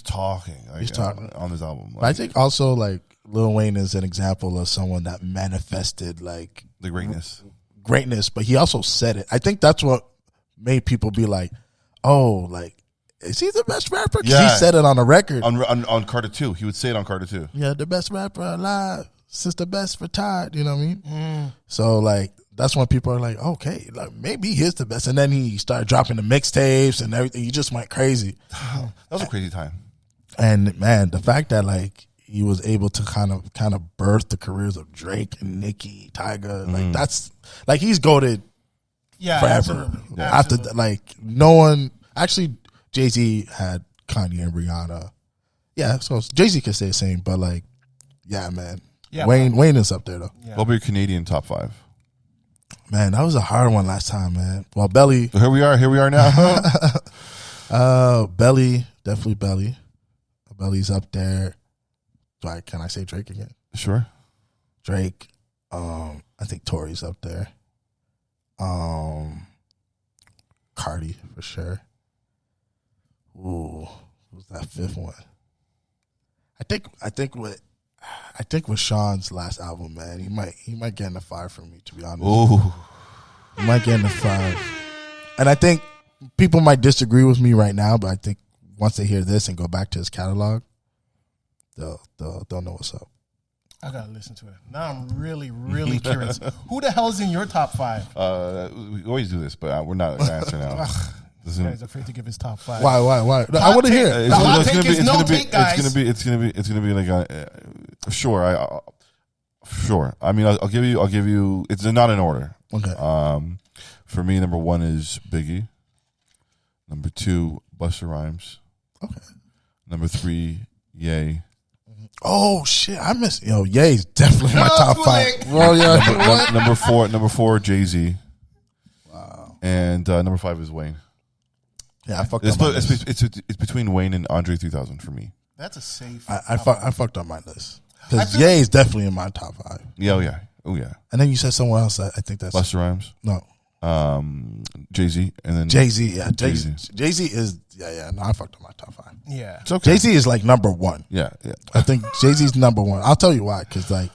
talking. Like, he's talking on this album. Like, but I think also like Lil Wayne is an example of someone that manifested like the greatness, but he also said it. I think that's what made people be like, oh, like, is he the best rapper? Because he said it on a record. On Carter 2. He would say it on Carter 2. Yeah, the best rapper alive since the best retired. You know what I mean? So, like, that's when people are like, okay, like maybe he is the best. And then he started dropping the mixtapes and everything. He just went crazy. That was a crazy time. And, man, the fact that, like, he was able to kind of birth the careers of Drake and Nicki, Tyga, like, that's, like, he's goated forever. Absolutely. Yeah. After, like, no one, actually, Jay-Z had Kanye and Rihanna. Yeah, so Jay-Z could say the same, but like, yeah, man. Yeah, Wayne is up there though. Yeah. What about your Canadian top 5? Man, that was a hard one last time, man. Well, Belly. Here we are now. Belly, definitely Belly. Belly's up there. Can I say Drake again? Sure. Drake. I think Tory's up there. Cardi for sure. Ooh, who's that 5th one? I think with Sean's last album, man, he might get in the 5 for me, to be honest. Ooh. He might get in the 5. And I think people might disagree with me right now, but I think once they hear this and go back to his catalog, they'll know what's up. I gotta listen to it. Now I'm really, really curious. Who the hell is in your top 5? We always do this, but we're not going to answer now. This guy's afraid to give his top 5. Why? No, I want to hear it. The hot take is no take, guys. It's gonna be like sure. Sure. I mean, I'll give you. It's not in order. Okay. For me, number 1 is Biggie. Number 2, Busta Rhymes. Okay. Number 3, Ye. Oh shit! I miss Ye's definitely my top 5. Well, yeah. Number 4, Jay-Z. Wow. And number 5 is Wayne. Yeah, I fucked up my list. It's between Wayne and Andre 3000 for me. That's a safe. I fucked up my list because Ye is definitely in my top 5. Yeah, oh yeah. And then you said someone else. I think that's Busta Rhymes. No. Jay-Z, and then Jay-Z. Yeah, Jay-Z is No, I fucked up my top 5. Yeah, it's okay. Jay-Z is like number 1. Yeah. I think Jay-Z's number 1. I'll tell you why. Because like,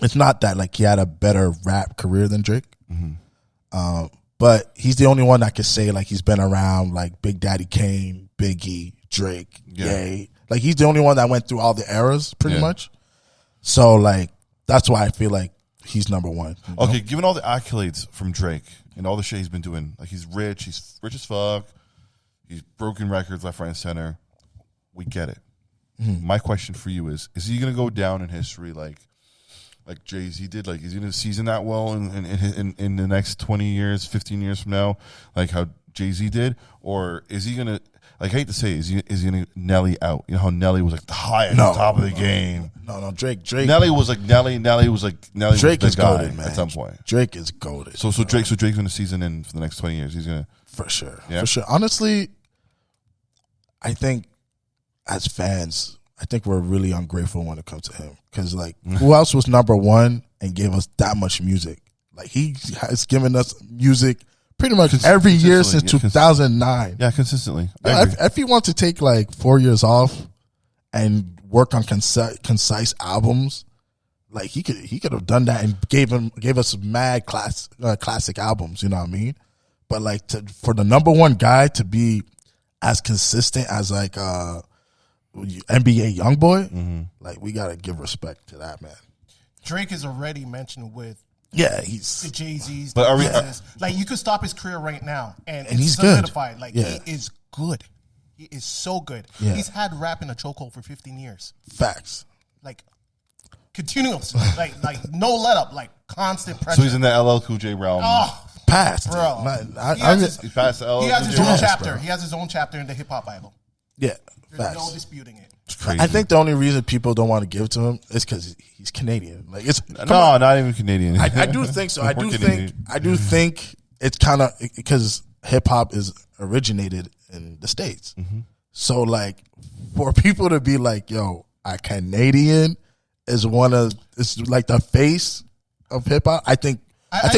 it's not that like he had a better rap career than Drake. Mm-hmm. But he's the only one that could say like he's been around like Big Daddy Kane, Biggie, Drake, Ye. Like he's the only one that went through all the eras pretty much. So like that's why I feel like he's number 1. Okay, given all the accolades from Drake and all the shit he's been doing, like he's rich as fuck, he's broken records left, right, and center. We get it. Mm-hmm. My question for you is he gonna go down in history like Jay-Z did? Like, is he going to season that well in the next 20 years, 15 years from now? Like how Jay-Z did, or is he gonna? Like, I hate to say, is he gonna Nelly out? You know how Nelly was like the highest top of the game. No, Drake. Nelly was like Nelly. Nelly was Drake was is the guy goated, man. at some point. Drake is goated. So Drake's gonna season in for the next 20 years. He's gonna for sure. Yeah? For sure. Honestly, I think as fans, I think we're really ungrateful when it comes to him because like who else was number one and gave us that much music? Like he has given us music pretty much every year since 2009. Yeah, consistently. If he wants to take like 4 years off and work on concise albums, like he could have done that and gave us mad classic albums. You know what I mean? But like for the number one guy to be as consistent as like NBA YoungBoy, like we gotta give respect to that man. Drake is already mentioned with. Yeah, he's the Jay-Z's. But are we, like you could stop his career right now, and he's solidified. Good. Like yeah. he is good. He is so good. Yeah. He's had rap in a chokehold for 15 years. Facts. Like continuously, like no let up, like constant pressure. So he's in the LL Cool J realm. Oh, past, bro. He passed the LL He has Cool his J own realm. chapter. bro. He has his own chapter in the hip hop Bible. Yeah, There's facts. no disputing it. It's crazy. I think the only reason people don't want to give it to him is because he's Canadian. Like it's not even Canadian. I do think so. I We're do Canadian. think it's kind of because hip hop is originated in the States. So like for people to be like, "Yo, a Canadian is it's like the face of hip hop." I think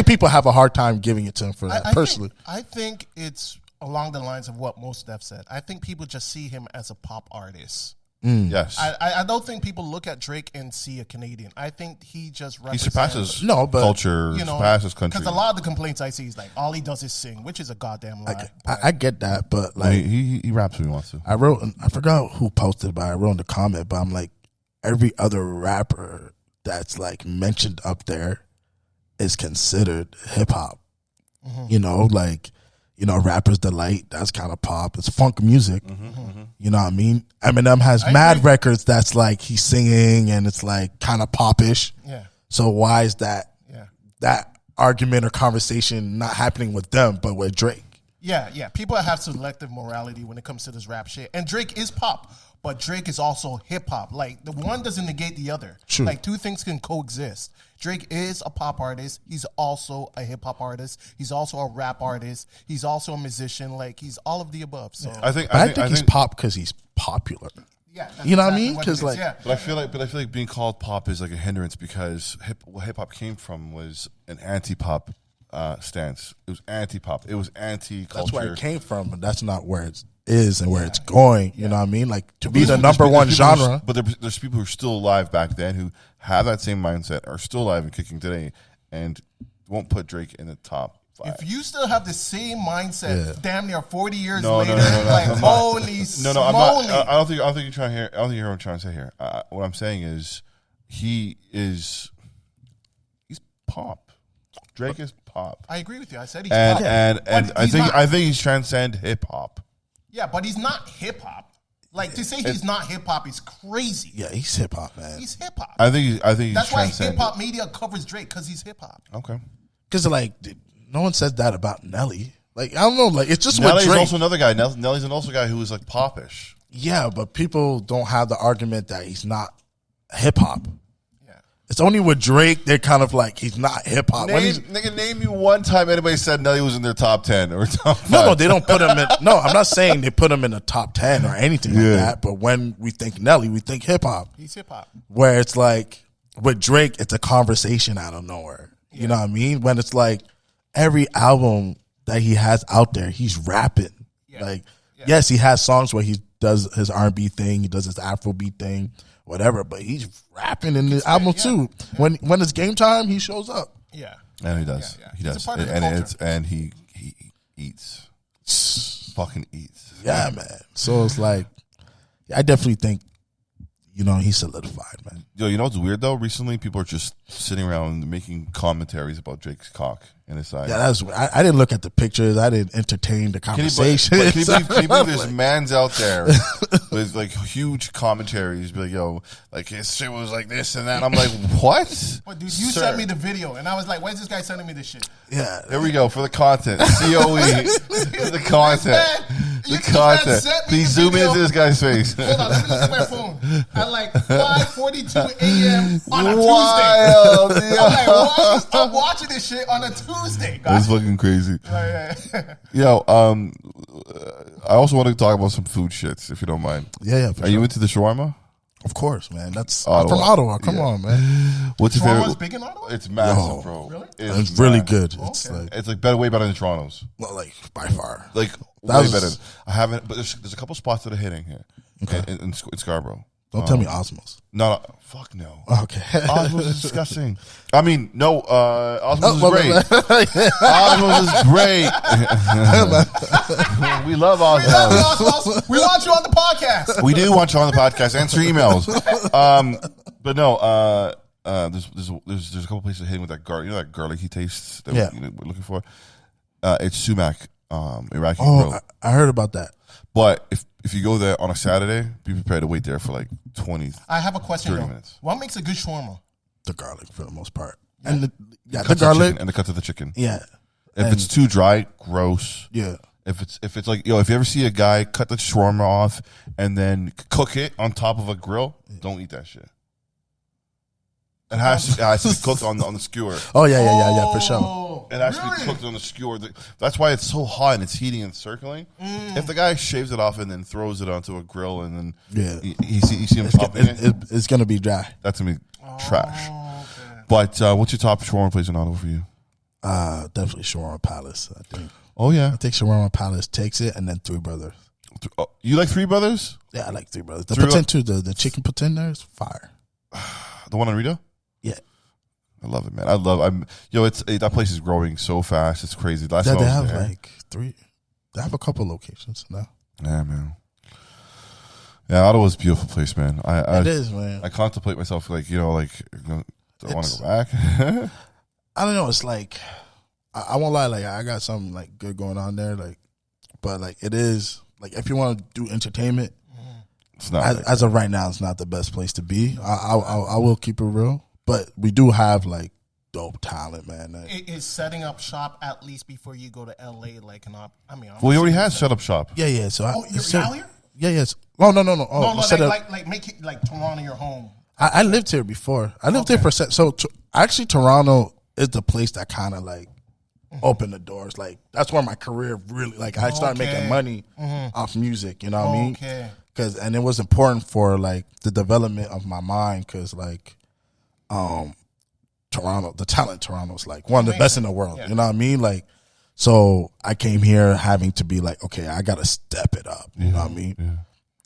people have a hard time giving it to him for that. Personally, I think it's along the lines of what most Steph said. I think people just see him as a pop artist. Yes. I don't think people look at Drake and see a Canadian. I think he just He represents surpasses you culture, know, surpasses country. Because a lot of the complaints I see is like all he does is sing, which is a goddamn lie. I get that, but Like, like he raps when he wants to. I forgot who posted, but I wrote in the comment, but I'm like, every other rapper that's like mentioned up there is considered hip hop. You know, like, you know, Rapper's Delight, that's kind of pop. It's funk music. You know what I mean? Eminem has mad records that's like he's singing and it's like kind of popish. Yeah. So why is that Yeah. that argument or conversation not happening with them but with Drake? Yeah. People have selective morality when it comes to this rap shit. And Drake is pop, but Drake is also hip hop. Like the one doesn't negate the other. True. Like two things can coexist. Drake is a pop artist. He's also a hip hop artist. He's also a rap artist. He's also a musician. Like he's all of the above. So I think he's pop because he's popular. yeah, that's You know what I exactly mean? it 'Cause, is, like- yeah. But I feel like being called pop is like a hindrance because what hip hop came from was an anti-pop stance. It was anti-pop. It was anti-culture. That's where it came from, but that's not where it is and where it's going. You know what I mean? Like to be the number one genre. But there's people who are still alive back then who have that same mindset, are still alive and kicking today, and won't put Drake in the top 5. If you still have the same mindset, damn near 40 years No, later, like holy No, I'm not. smoly. I don't think you're trying to hear. I don't think you're what I'm trying to say here. What I'm saying is, he's pop. Drake is pop, I agree with you. I said he's and pop. and But I think he's transcend hip hop. yeah, but he's not hip hop. Like to say he's not hip hop is crazy. Yeah, he's hip hop, man. He's hip hop. I think he's That's why transcend hip hop media covers Drake because he's hip hop. Okay. Because like no one says that about Nelly. Like I don't know. Like it's just Nelly's with Drake. also another guy. Nelly's also a guy who is like popish. Yeah, but people don't have the argument that he's not hip hop. Yeah. It's only with Drake they're kind of like he's not hip hop. Name me one time anybody said Nelly was in their top 10 or top 5. No, they don't put him in. No, I'm not saying they put him in the top 10 or anything like that. But when we think Nelly, we think hip hop. He's hip hop. Where it's like with Drake, it's a conversation out of nowhere. You know what I mean? When it's like every album that he has out there, he's rapping. Like, yes, he has songs where he does his R&B thing, he does his Afrobeat thing, whatever. But he's rapping in the album too. When it's game time, he shows up. Yeah. And he does. Yeah. He It's does. a part of the And culture. it's and he eats. Fucking eats. Yeah, man. So it's like, I definitely think, you know, he's solidified, man. Yo, you know what's weird though? Recently, people are just sitting around making commentaries about Drake's cock in his side. Yeah, that's. I didn't look at the pictures. I didn't entertain the conversation. Can you believe there's mans out there with like huge commentaries, be like, yo, like his shit was like this and that. And I'm like, what? But dude, you sent me the video, and I was like, why is this guy sending me this shit? Yeah, there we go for the content. COE, the content. The content. Please zoom into this guy's face. Hold on, let me look at my phone. At like 5:42 a.m. on a Wild, Tuesday. I'm like, why I'm watching this shit on a Tuesday, guys? That's fucking crazy. Yo, I also want to talk about some food shits, if you don't mind. Yeah. Are you into the shawarma? Of course, man. That's Ottawa. from Ottawa. Come on, man. What's your Shawarma's favorite? big in Ottawa? It's massive, Yo. bro. Really? It's really good. It's It's way better than Toronto's. well, like by far. Like That way was- better. I haven't, but there's a couple spots that are hitting here in Scarborough. Don't tell me Osmos. No, fuck no. Okay. Osmos is disgusting. I mean, no, Osmos is great. Osmos is great. We love Osmos. We want you on the podcast. We do want you on the podcast. Answer emails. But no, there's a couple places hitting with that garlic. You know that garlicky taste that we're looking for. It's sumac, Iraqi grill. I heard about that. But if you go there on a Saturday, be prepared to wait there for like 20. I have a question 30 though. minutes. What makes a good shawarma? The garlic for the most part, and the Cuts of garlic. chicken and the cuts of the chicken. Yeah. If it's too dry, gross. Yeah. If it's like, if you ever see a guy cut the shawarma off and then cook it on top of a grill, don't eat that shit. It has to be cooked on the skewer. Oh yeah, for sure. It has to be cooked on the skewer. That's why it's so hot and it's heating and circling. If the guy shaves it off and then throws it onto a grill and then you see him chopping it, It's gonna be dry. that's gonna be trash. Okay. But what's your top shawarma place in Ottawa for you? Definitely Shawarma Palace. I think. Oh yeah, I think Shawarma Palace takes it, and then Three Brothers. You like Three Brothers? Yeah, I like Three Brothers. The poutine too. The chicken poutine there is fire. The one on Rita? Yeah. I love it, man. That place is growing so fast. It's crazy. Last Yeah, time they I was have there. like 3. They have a couple locations now. Yeah, man. Yeah, Ottawa's a beautiful place, man. It is, man. I contemplate myself, like, do I want to go back? I don't know. It's like I won't lie. Like I got something like good going on there. Like, but like it is like if you want to do entertainment, It's not as of right now, it's not the best place to be. I will keep it real, but we do have like dope talent, man. Is setting up shop at least before you go to LA like an op? I mean, Well, he already has Shut Up Shop. Yeah. So you're out here? Yeah, yes. Oh no. No, like make it like Toronto your home. I lived here before. I lived here for actually Toronto is the place that kind of like opened the doors. Like that's where my career really like I started making money off music. You know what I mean? Okay. And it was important for like the development of my mind because like Toronto, the talent in Toronto is like one of the best in the world. Yeah. You know what I mean? Like, so I came here having to be like, okay, I got to step it up. You know what I mean? Yeah.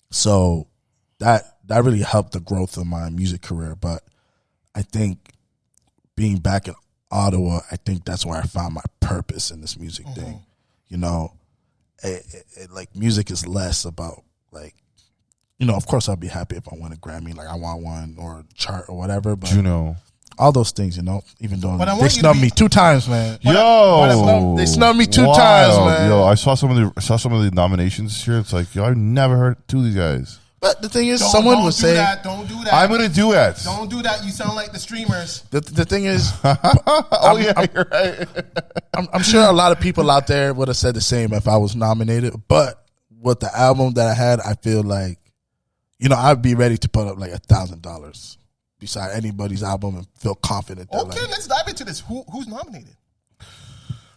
So that really helped the growth of my music career. But I think being back in Ottawa, I think that's where I found my purpose in this music thing. You know, like music is less about like, you know, of course I'll be happy if I win a Grammy, like I want one or a chart or whatever. But Juno. All those things, you know, even though they snubbed me 2 times, man. They snubbed me 2 times, man. Yo, I saw some of the nominations this year. It's like, yo, I've never heard 2 of these guys. But the thing is, someone would say, "Don't do that." I'm gonna do it. Don't do that. You sound like the streamers. The thing is, you're right. I'm sure a lot of people out there would have said the same if I was nominated. But with the album that I had, I feel like, you know, I'd be ready to put up like $1,000 beside anybody's album and feel confident. That, okay, let's dive into this. Who's nominated?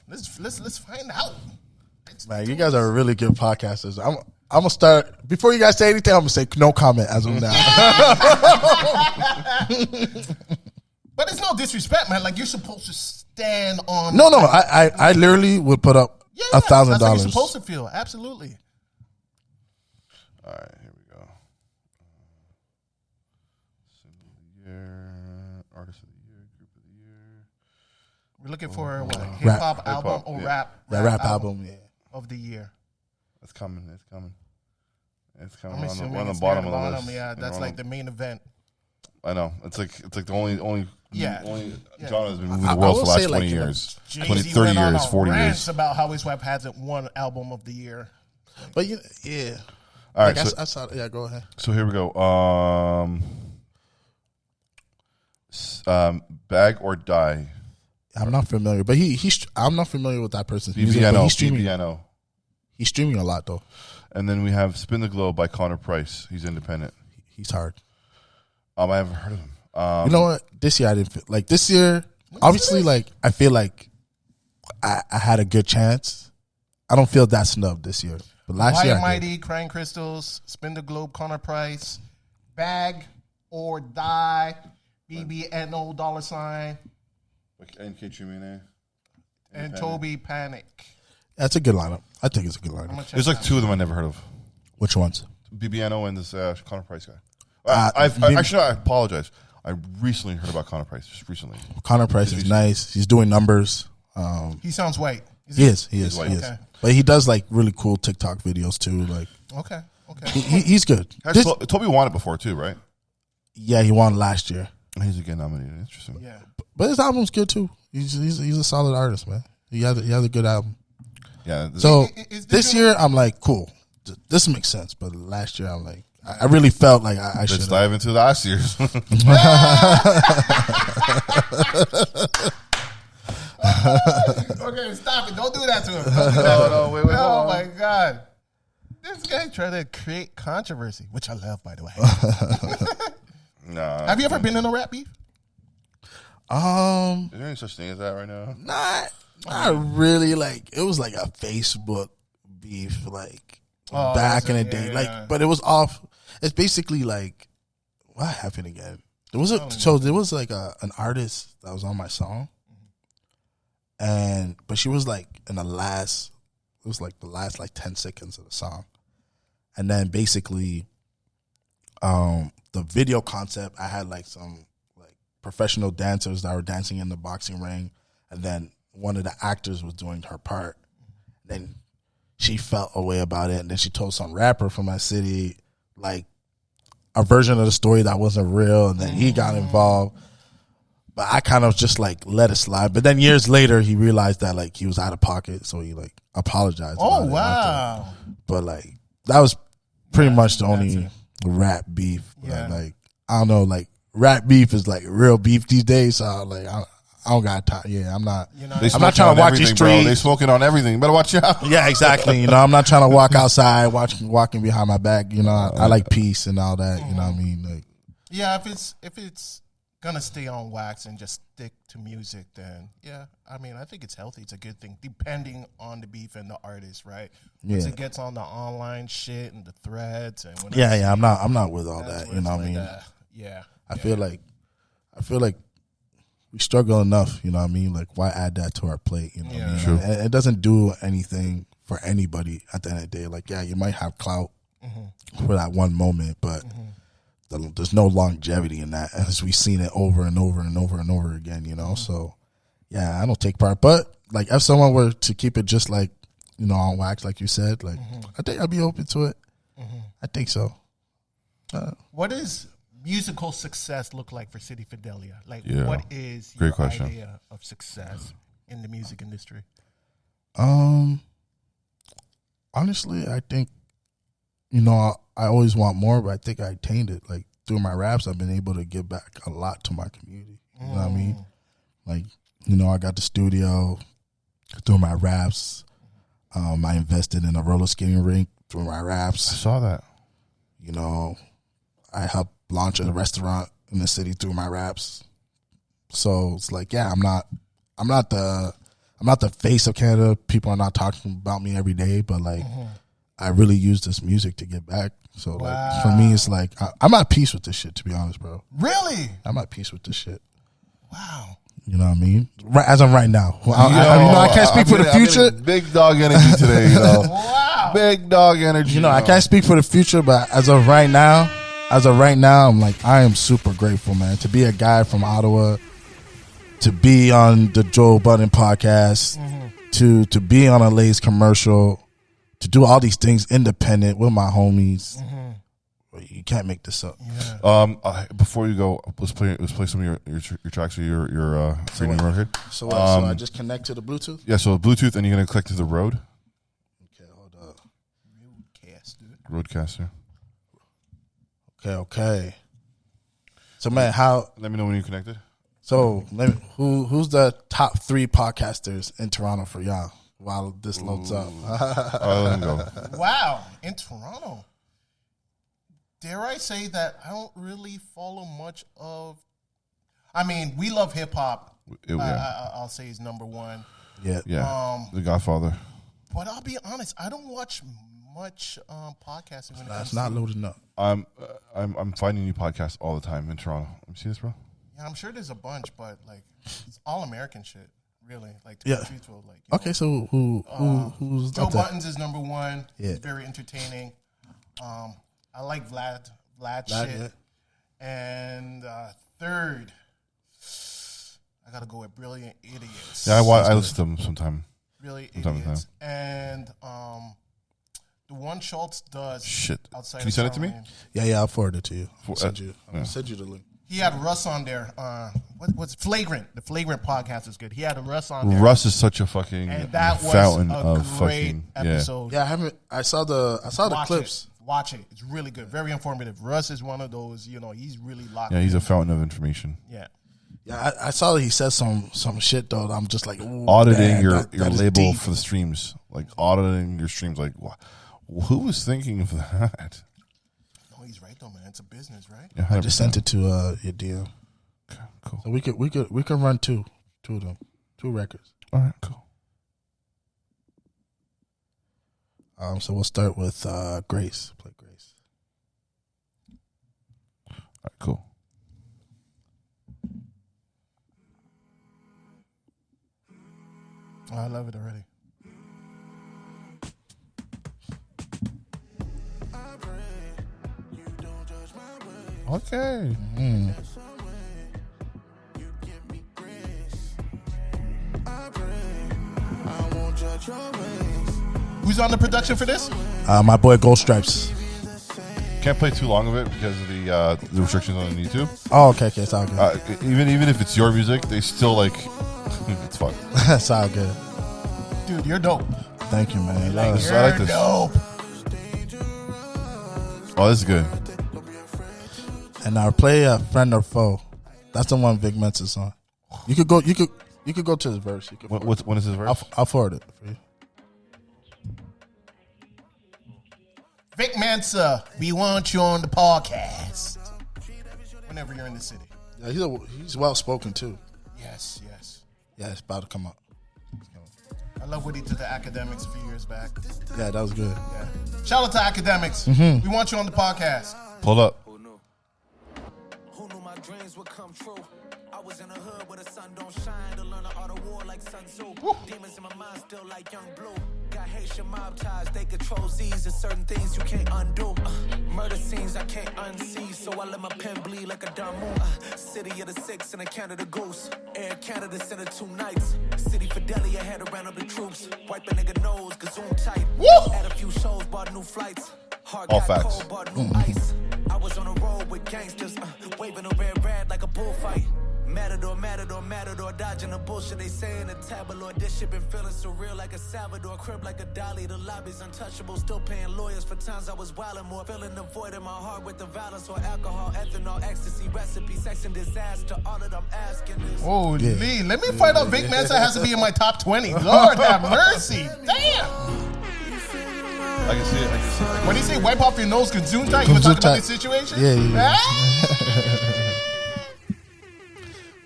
Let's find out. Man, you guys are really good podcasters. I'm gonna start before you guys say anything. I'm gonna say no comment as of now. But it's no disrespect, man. Like you're supposed to stand on. No. I literally would put up $1,000. That's how you're supposed to feel. Absolutely. All right, here we go. Single of the year, artist of the year, group of the year. We're looking for what? Hip hop album or rap? Rap album, of the year. It's coming. It's coming. I'm on the bottom of the list. Yeah, that's like the main event. I know. It's like the only Yeah. John has been moving the world for the last 20 years. 20, 30 years, 40 years. About how his wife hasn't won album of the year. But yeah. All right, like so, I saw. Yeah, go ahead. So here we go. Bag or Die. I'm not familiar, but I'm not familiar with that person's music. BBNO. But he's streaming. BBNO. He's streaming a lot though. And then we have Spin the Globe by Connor Price. He's independent. He's hard. I haven't heard of him. You know what? This year I didn't feel like this year. Obviously, like I feel like I had a good chance. I don't feel that snubbed this year, but last year, Mighty, Crying Crystals, Spin the Globe, Connor Price, Bag or Die, BBNO $. And K-Chimene. And Toby Panic. That's a good lineup. I think it's a good lineup. There's like two of them I never heard of. Which ones? BBNO and this Connor Price guy. Actually, I apologize. I recently heard about Connor Price. Just recently. Connor Price is nice. He's doing numbers. He sounds white. He is. Okay. But he does like really cool TikTok videos too. Like okay. He's good. Toby won it before too, right? Yeah, he won last year. He's again nominated. Interesting. Yeah, but his album's good too. He's a solid artist, man. He has a good album. Yeah. So this year I'm like, cool. This makes sense. But last year I'm like, I really felt like I should. Let's dive into last year's. Okay, stop it. Don't do that to him. No, wait. Oh my God. This guy trying to create controversy, which I love, by the way. Nah. Have you ever been in a rap beef? Is there any such thing as that right now? Not really. Like it was like a Facebook beef, like back in the day. Like, but it was off. It's basically like what happened again? There was like an artist that was on my song, but she was like in the last. It was like the last like 10 seconds of the song, and then basically, the video concept. I had like some like professional dancers that were dancing in the boxing ring, and then one of the actors was doing her part. Then she felt a way about it, and then she told some rapper from my city like a version of the story that wasn't real, and then he got involved. But I kind of just like let it slide. But then years later, he realized that like he was out of pocket, so he like apologized. Oh wow! But like that was pretty much the only rap beef. Yeah. Like I don't know, like rap beef is like real beef these days. So like I don't got time. Yeah, I'm not. I'm not trying to walk the street. They smoking on everything. Better watch out. Yeah, exactly. I'm not trying to walk outside, walking behind my back. I like peace and all that. You know what I mean? Like, yeah, if it's gonna stay on wax and just stick to music, then yeah, I mean, I think it's healthy. It's a good thing, depending on the beef and the artist, right? Once it gets on the online shit and the threads and I'm not with all that. You know what I mean? I feel like we struggle enough. You know what I mean? Like, why add that to our plate? You know what I mean? True. It doesn't do anything for anybody at the end of the day. Like, yeah, you might have clout for that one moment, but there's no longevity in that, as we've seen it over and over and over and over again, So, yeah, I don't take part. But, like, if someone were to keep it just, like, on wax, like you said, like, I think I'd be open to it. I think so. What does musical success look like for City Fidelia? Like, what is Great your question. idea of success in the music industry? Honestly, I think, I always want more, but I think I attained it. Like, through my raps, I've been able to give back a lot to my community. You know what I mean? Like, I got the studio through my raps. I invested in a roller skating rink through my raps. I saw that. I helped launch a restaurant in the city through my raps. So it's like, yeah, I'm not the face of Canada. People are not talking about me every day, but like, I really use this music to get back. So like, for me, it's like I'm at peace with this shit. To be honest, bro. Really? I'm at peace with this shit. Wow. You know what I mean? As of right now, I can't speak for the future. Big dog energy today, Wow. Big dog energy. I can't speak for the future, but as of right now, I'm like, I am super grateful, man, to be a guy from Ottawa, to be on the Joe Budden podcast, to be on a Lay's commercial, to do all these things independent with my homies. You can't make this up. Yeah. Before you go, let's play some of your tracks or your streaming record. So I just connect to the Bluetooth? Yeah, so Bluetooth, and you're gonna connect to the Rode. Okay, hold up. Rodecaster. Okay. So man, how? Let me know when you're connected. So who's the top 3 podcasters in Toronto for y'all while this loads up? Let him go. Wow, in Toronto. Dare I say that I don't really follow much of. I mean, we love hip hop. I'll say is number 1. Yeah. The Godfather. But I'll be honest, I don't watch much podcasting. When It's not loading up. I'm finding new podcasts all the time in Toronto. Let me see this, bro. Yeah, I'm sure there's a bunch, but like it's all American shit, really. Like to Yeah. be truthful, like Okay, so who's Joe up there? Buttons is number 1. Yeah. He's very entertaining. I like Vlad Vlad, shit. And third, I gotta go with Brilliant Idiots. Yeah, I listen to them sometime. Brilliant Sometime. Idiots. And the one Schultz does. Shit. Outside Can you of send it to me? Charlemagne. Yeah, I'll forward it to you. I'll Yeah. send you the link. He had Russ on there. What's Flagrant? The Flagrant podcast is good. He had a Russ on there. Russ is such a fucking and that was fountain a of great fucking episode. Yeah, I haven't. I saw the Watch clips. It. Watch it. It's really good. Very informative. Russ is one of those. He's really locked. Yeah, he's in. a fountain of information. Yeah. Yeah, I saw that he said some shit though. That I'm just like ooh, Auditing man, your that is label deep. for the streams, like auditing your streams. Like, who was thinking of that? No, he's right though, man. It's a business, right? Yeah, I just sent it to your DM. Okay, cool. So we could run two of them, 2 records. All right, cool. So we'll start with Grace. Play Grace. All right, cool. Oh, I love it already. Okay. Who's on the production for this? My boy Gold Stripes. Can't play too long of it because of the restrictions on YouTube. Oh, okay, it's all good. Even if it's your music, they still like it's fun. It's all good. Dude, you're dope. Thank you, man. I like You're this. dope. Oh, this is good. And I'll play a Friend or Foe. That's the one Vic Mensa's song. You could go to his verse. You could When is his verse? I'll forward it for you. Vic Mensa, we want you on the podcast. Whenever you're in the city. Yeah, he's well spoken too. Yes. Yeah, it's about to come up. I love what he did to Academics a few years back. Yeah, that was good. Yeah. Shout out to Academics. We want you on the podcast. Pull up. Who knew my dreams would come true? I was in the hood where the sun don't shine to learn the art of war like Sun Tzu. Demons in my mind still like young blue. Got Haitian mob ties, they control Z's. There's certain things you can't undo. Murder scenes I can't unsee, so I let my pen bleed like a damu. City of the 6 and a Canada Goose. Air Canada sent it 2 nights. City Fidelia had to round up the troops. Wipe a nigga nose, gazoon tight. Had a few shows, bought new flights. Heart All got facts. cold, bought new ice. I was on the road with gangsters, waving a red like a bullfight. Matador, dodging the bullshit they say in the tabloid. This shit been feeling surreal like a Salvador, crib like a dolly. The lobby's untouchable, still paying lawyers for times I was wildin' more. Filling the void in my heart with the violence or alcohol, ethanol, ecstasy, recipe, sex and disaster. All that I'm asking is. Holy, let me find out Vic Mensa has to be in my top 20. Lord have mercy. Damn. I can see it. When he say wipe off your nose, consume tight, you were talking about this situation? Yeah.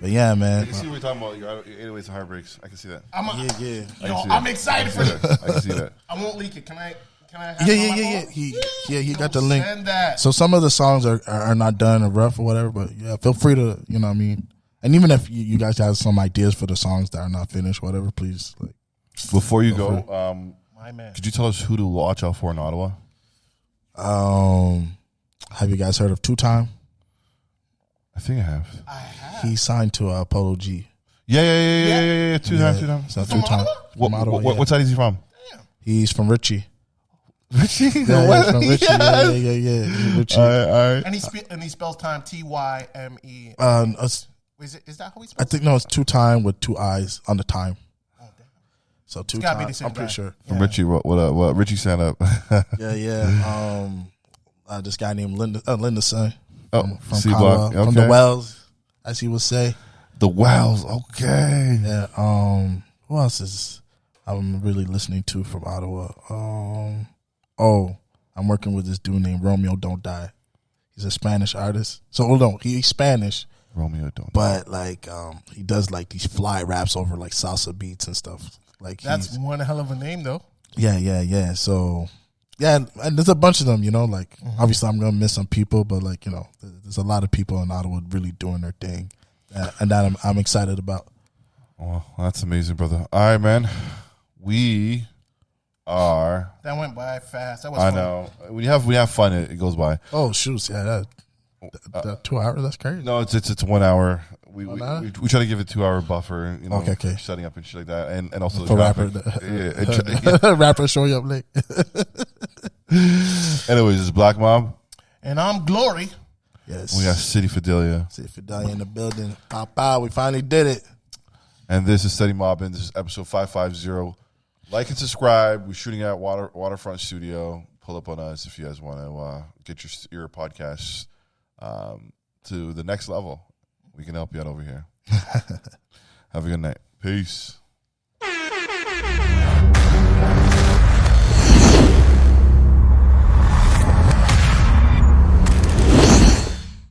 But yeah, I man. can see what you're talking about. Your 808s and heartbreaks. I can see that. Yeah. I'm excited for this. I can see that. I won't leak it. Can I have it on my phone? He got the link. Send that. So some of the songs are not done or rough or whatever, but yeah, feel free to, you know what I mean? And even if you guys have some ideas for the songs that are not finished, whatever, please. Like, Before you go, My man. could you tell us who to watch out for in Ottawa? have you guys heard of Two Time? I think I have. He signed to Polo G. Yeah. Two times. So Two Time. Ottawa? From Ottawa, yeah. What side is he from? He's from Ritchie. Richie? Yeah, What? from Richie. Yes. Yeah. Richie. All right. And he spells time Tyme. Is that how he spells? I think no, it's 2 time with 2 eyes on the time. Oh, damn. So 2 gotta be the times. same I'm pretty guy. sure. From Richie, what Richie stand up? Yeah. This guy named Linda's son. Oh, From C Ottawa, Block. from the Wells, as he would say. The Wells. Okay. Yeah. Who else is I'm really listening to from Ottawa? I'm working with this dude named Romeo Don't Die. He's a Spanish artist. So hold on, he's Spanish, Romeo Don't. but like he does like these fly raps over like salsa beats and stuff. Like That's one hell of a name, though. Yeah. So yeah, and there's a bunch of them. Like obviously I'm gonna miss some people, but like there's a lot of people in Ottawa really doing their thing, and that I'm excited about. Well, that's amazing, brother. All right, man. We are. That went by fast. That was I fun. know. We have fun. It goes by. Oh shoot, yeah, that 2 hours. That's crazy. No, it's 1 hour. We 1 hour? we try to give it 2 hour buffer. Okay. Setting up and shit like that, and also For the traffic. rapper showing up late. Anyways, it's Black Mob. And I'm Glory. Yes, We got City Fidelia, see Fidelia in the building. Papa, we finally did it. and this is Steady Mobbin. This is episode 550. Like and subscribe. We're shooting at Waterfront Studio. Pull up on us if you guys want to get your podcast to the next level. We can help you out over here. Have a good night. Peace.